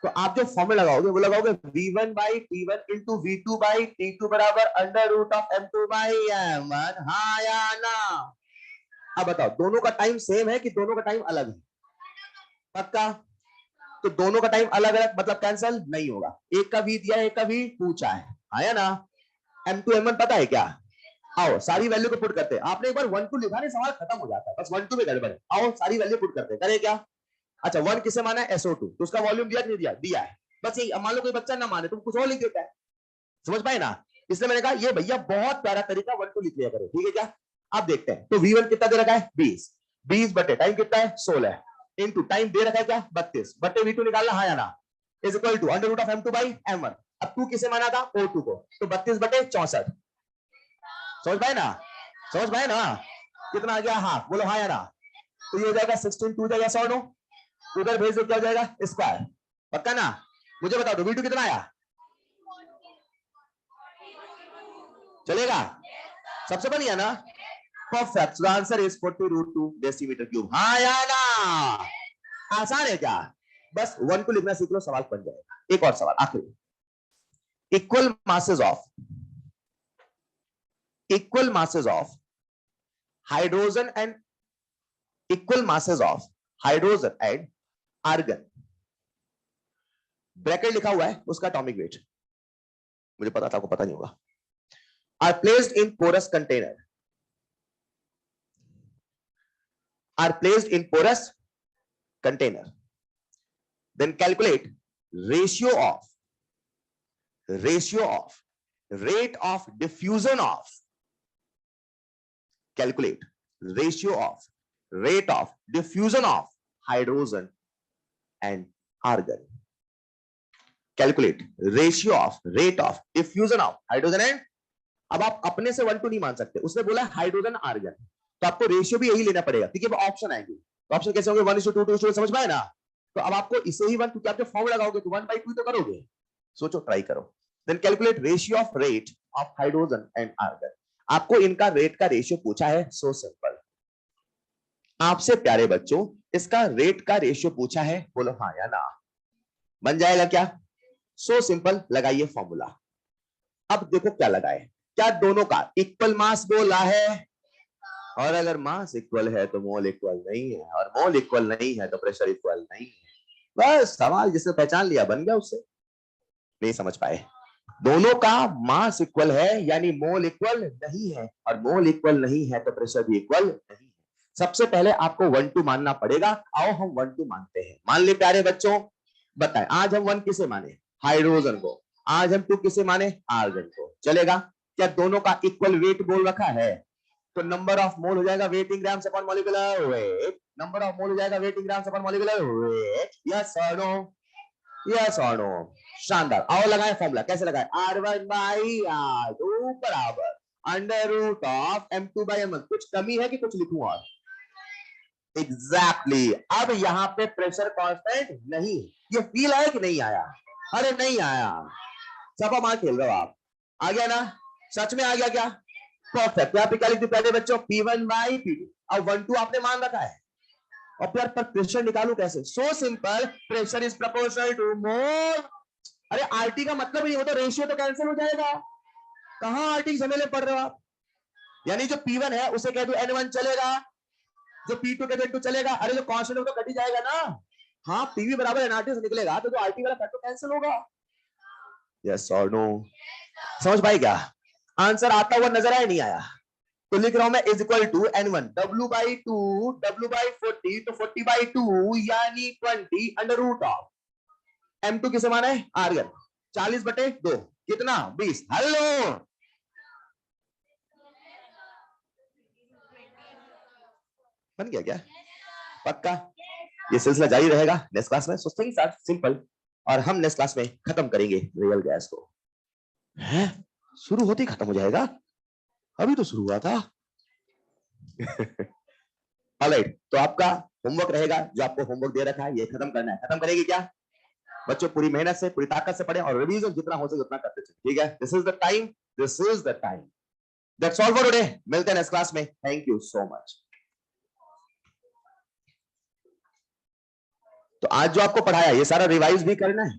तो आप जो फॉर्मूला लगाओगे वो लगाओगे V1 by T1 into V2 by T2 बराबर under root of M2 by M1, हाँ या ना। अब बताओ दोनों का टाइम सेम है कि दोनों का टाइम अलग है, पक्का। तो दोनों का टाइम अलग अलग मतलब कैंसिल नहीं होगा, एक का V दिया है एक का V पूछा है, हाँ या ना। M2 M1 पता है क्या, आओ सारी वैल्यू को पुट करते हैं, आपने एक बार 1 2 लिखा नहीं सवाल खत्म हो जाता है, बस 1 2 में गड़बड़ है, आओ सारी वैल्यू पुट करते हैं, करें क्या। अच्छा 1 किसे माना है SO2, तो उसका वॉल्यूम दिया नहीं दिया, दिया है, बस यही। मान लो कोई बच्चा ना माने तो कुछ और लिख देता है, समझ पाए ना। इसलिए मैंने कहा ये भैया बहुत प्यारा तरीका 1 2 लिख लिया करो, ठीक है क्या। आप देखते हैं तो V1 कितना दे रखा है 20, 20 बटे टाइम कितना है 16 इनटू टाइम दे रखा है क्या 32 बटे V2 निकालना, हाँ या ना, is equal to under root of M2 by M1। अब 2 किसे माना था O2 को, तो 32 बटे 64, समझ पाए ना, समझ पाए ना, कितना आ गया हाफ, बोलो हाँ या ना। तो ये हो जाएगा 16 2 जाएगा 100, उधर भेज दो क्या हो जाएगा स्क्वायर, पक्का ना। मुझे बता दो V2 कितना आया, चलेगा, सबसे बढ़िया ना, perfect. The answer is 40√2 decimetre cube, हाँ या ना। आसान है क्या, बस 1 को लिखना सीख लो, सवाल बन जाएगा। एक और सवाल आखिरी, equal masses of hydrogen and equal masses of hydrogen and argon, bracket लिखा हुआ है उसका एटॉमिक वेट, मुझे पता था आपको पता नहीं होगा, are placed in porous container, are placed in porous container, then calculate ratio of rate of diffusion of, calculate ratio of rate of diffusion of hydrogen and argon, calculate ratio of rate of diffusion of hydrogen and, अब आप अपने से 1 2 नहीं मान सकते, उसने बोला hydrogen argon, तो आपको रेशियो भी यही लेना पड़ेगा, ठीक है। ऑप्शन आएंगे तो ऑप्शन कैसे होंगे 1:2 2:2, समझ पाए ना। तो अब आपको इसे ही 1 क्योंकि आप जब फॉर्मूला लगाओगे तो 1/2 तो करोगे, सोचो ट्राई करो। Then calculate ratio of rate of hydrogen and argon, आपको इनका रेट का रेशियो पूछा है, सो सिंपल। आपसे प्यारे बच्चों इसका रेट का रेशियो पूछा है, बोलो हाँ या ना, बन जाएगा क्या, सो सिंपल, लगाइए फॉर्मूला। अब देखो क्या लगाए, क्या दोनों का इक्वल मास बोला है, और अगर मास इक्वल है तो मोल इक्वल नहीं है, और मोल इक्वल नहीं है तो प्रेशर इक्वल नहीं है। बस सवाल जिसने पहचान लिया बन गया उससे। नहीं समझ पाए, दोनों का मास इक्वल है यानी मोल इक्वल नहीं है, और मोल इक्वल नहीं है तो प्रेशर भी इक्वल नहीं है। सबसे पहले आपको 1-2 मानना पड़ेगा। आओ हम 1-2 मानते हैं। मान ले प्यारे बच्चों, बताएं आज हम 1 किसे माने, हाइड्रोजन को। आज हम 2 किसे माने, आर्गन को। चलेगा? क्या दोनों का इक्वल वेट बोल रखा है, तो नंबर ऑफ मोल हो जाएगा weight in grams upon molecular weight. Number of mole हो जाएगा weight in grams upon molecular weight. Yes और नो, यस और नो। शानदार। आओ लगाएं फॉर्मूला। कैसे लगाएं, R1 बाई R2 बराबर under root of M2 by M1। कुछ कमी है कि कुछ लिखूं और? एग्जैक्टली अब यहां पे प्रेशर कांस्टेंट नहीं। ये फील आया कि नहीं आया? अरे नहीं आया, छापा मार खेल रहे हो आप। आ गया ना? सच में आ गया क्या? परफेक्ट। यहाँ पे क्या लिखते पहले बच्चों, P1 बाई P2। अब 1-2 आपने मान रखा है, और फिर पर प्रेशर निकालू कैसे? So simple, pressure is proportional to mole. अरे आरटी का मतलब नहीं, वो तो रेशियो तो कैंसिल हो जाएगा। कहां आरटी झमेले पड़ रहे हो आप? यानी जो P1 है उसे कह दो N1 चलेगा, जो P2 कह दो N2 चलेगा। अरे जो कांस्टेंट तो कट ही जाएगा ना। हाँ, पीवी बराबर एनआरटी से निकलेगा तो जो आरटी वाला कट तो कैंसिल होगा। यस और नो? समझ पाए क्या? आंसर आता हुआ नजर आया नहीं आया? तो लिख रहा हूं मैं is equal to N1 W by 2 W by 40 तो 40 बाई 2 यानी 20 अंडर रूट ऑफ M2 किसे माना है, आर्गन। 40/2 कितना, 20। हेलो, बन गया क्या? पक्का? ये सिलसिला जारी रहेगा नेक्स्ट क्लास में। सो थिंग्स आर सिंपल, और हम नेक्स्ट क्लास में खत्म करेंगे रियल गैस को। है शुरू होते ही खत्म हो जाएगा? अभी तो शुरू हुआ था। ऑलराइट, तो आपका होमवर्क रहेगा, जो आपको होमवर्क दे रखा है ये खत्म करना है। खत्म करेगी क्या बच्चों? पूरी मेहनत से, पूरी ताकत से पढ़े, और रिवीजन जितना हो सके उतना करते चले। ठीक है? This is the time, this is the time. That's all for today. मिलते हैं नेक्स्ट क्लास में। Thank you so much. तो आज जो आपको पढ़ाया ये सारा रिवाइज भी करना है।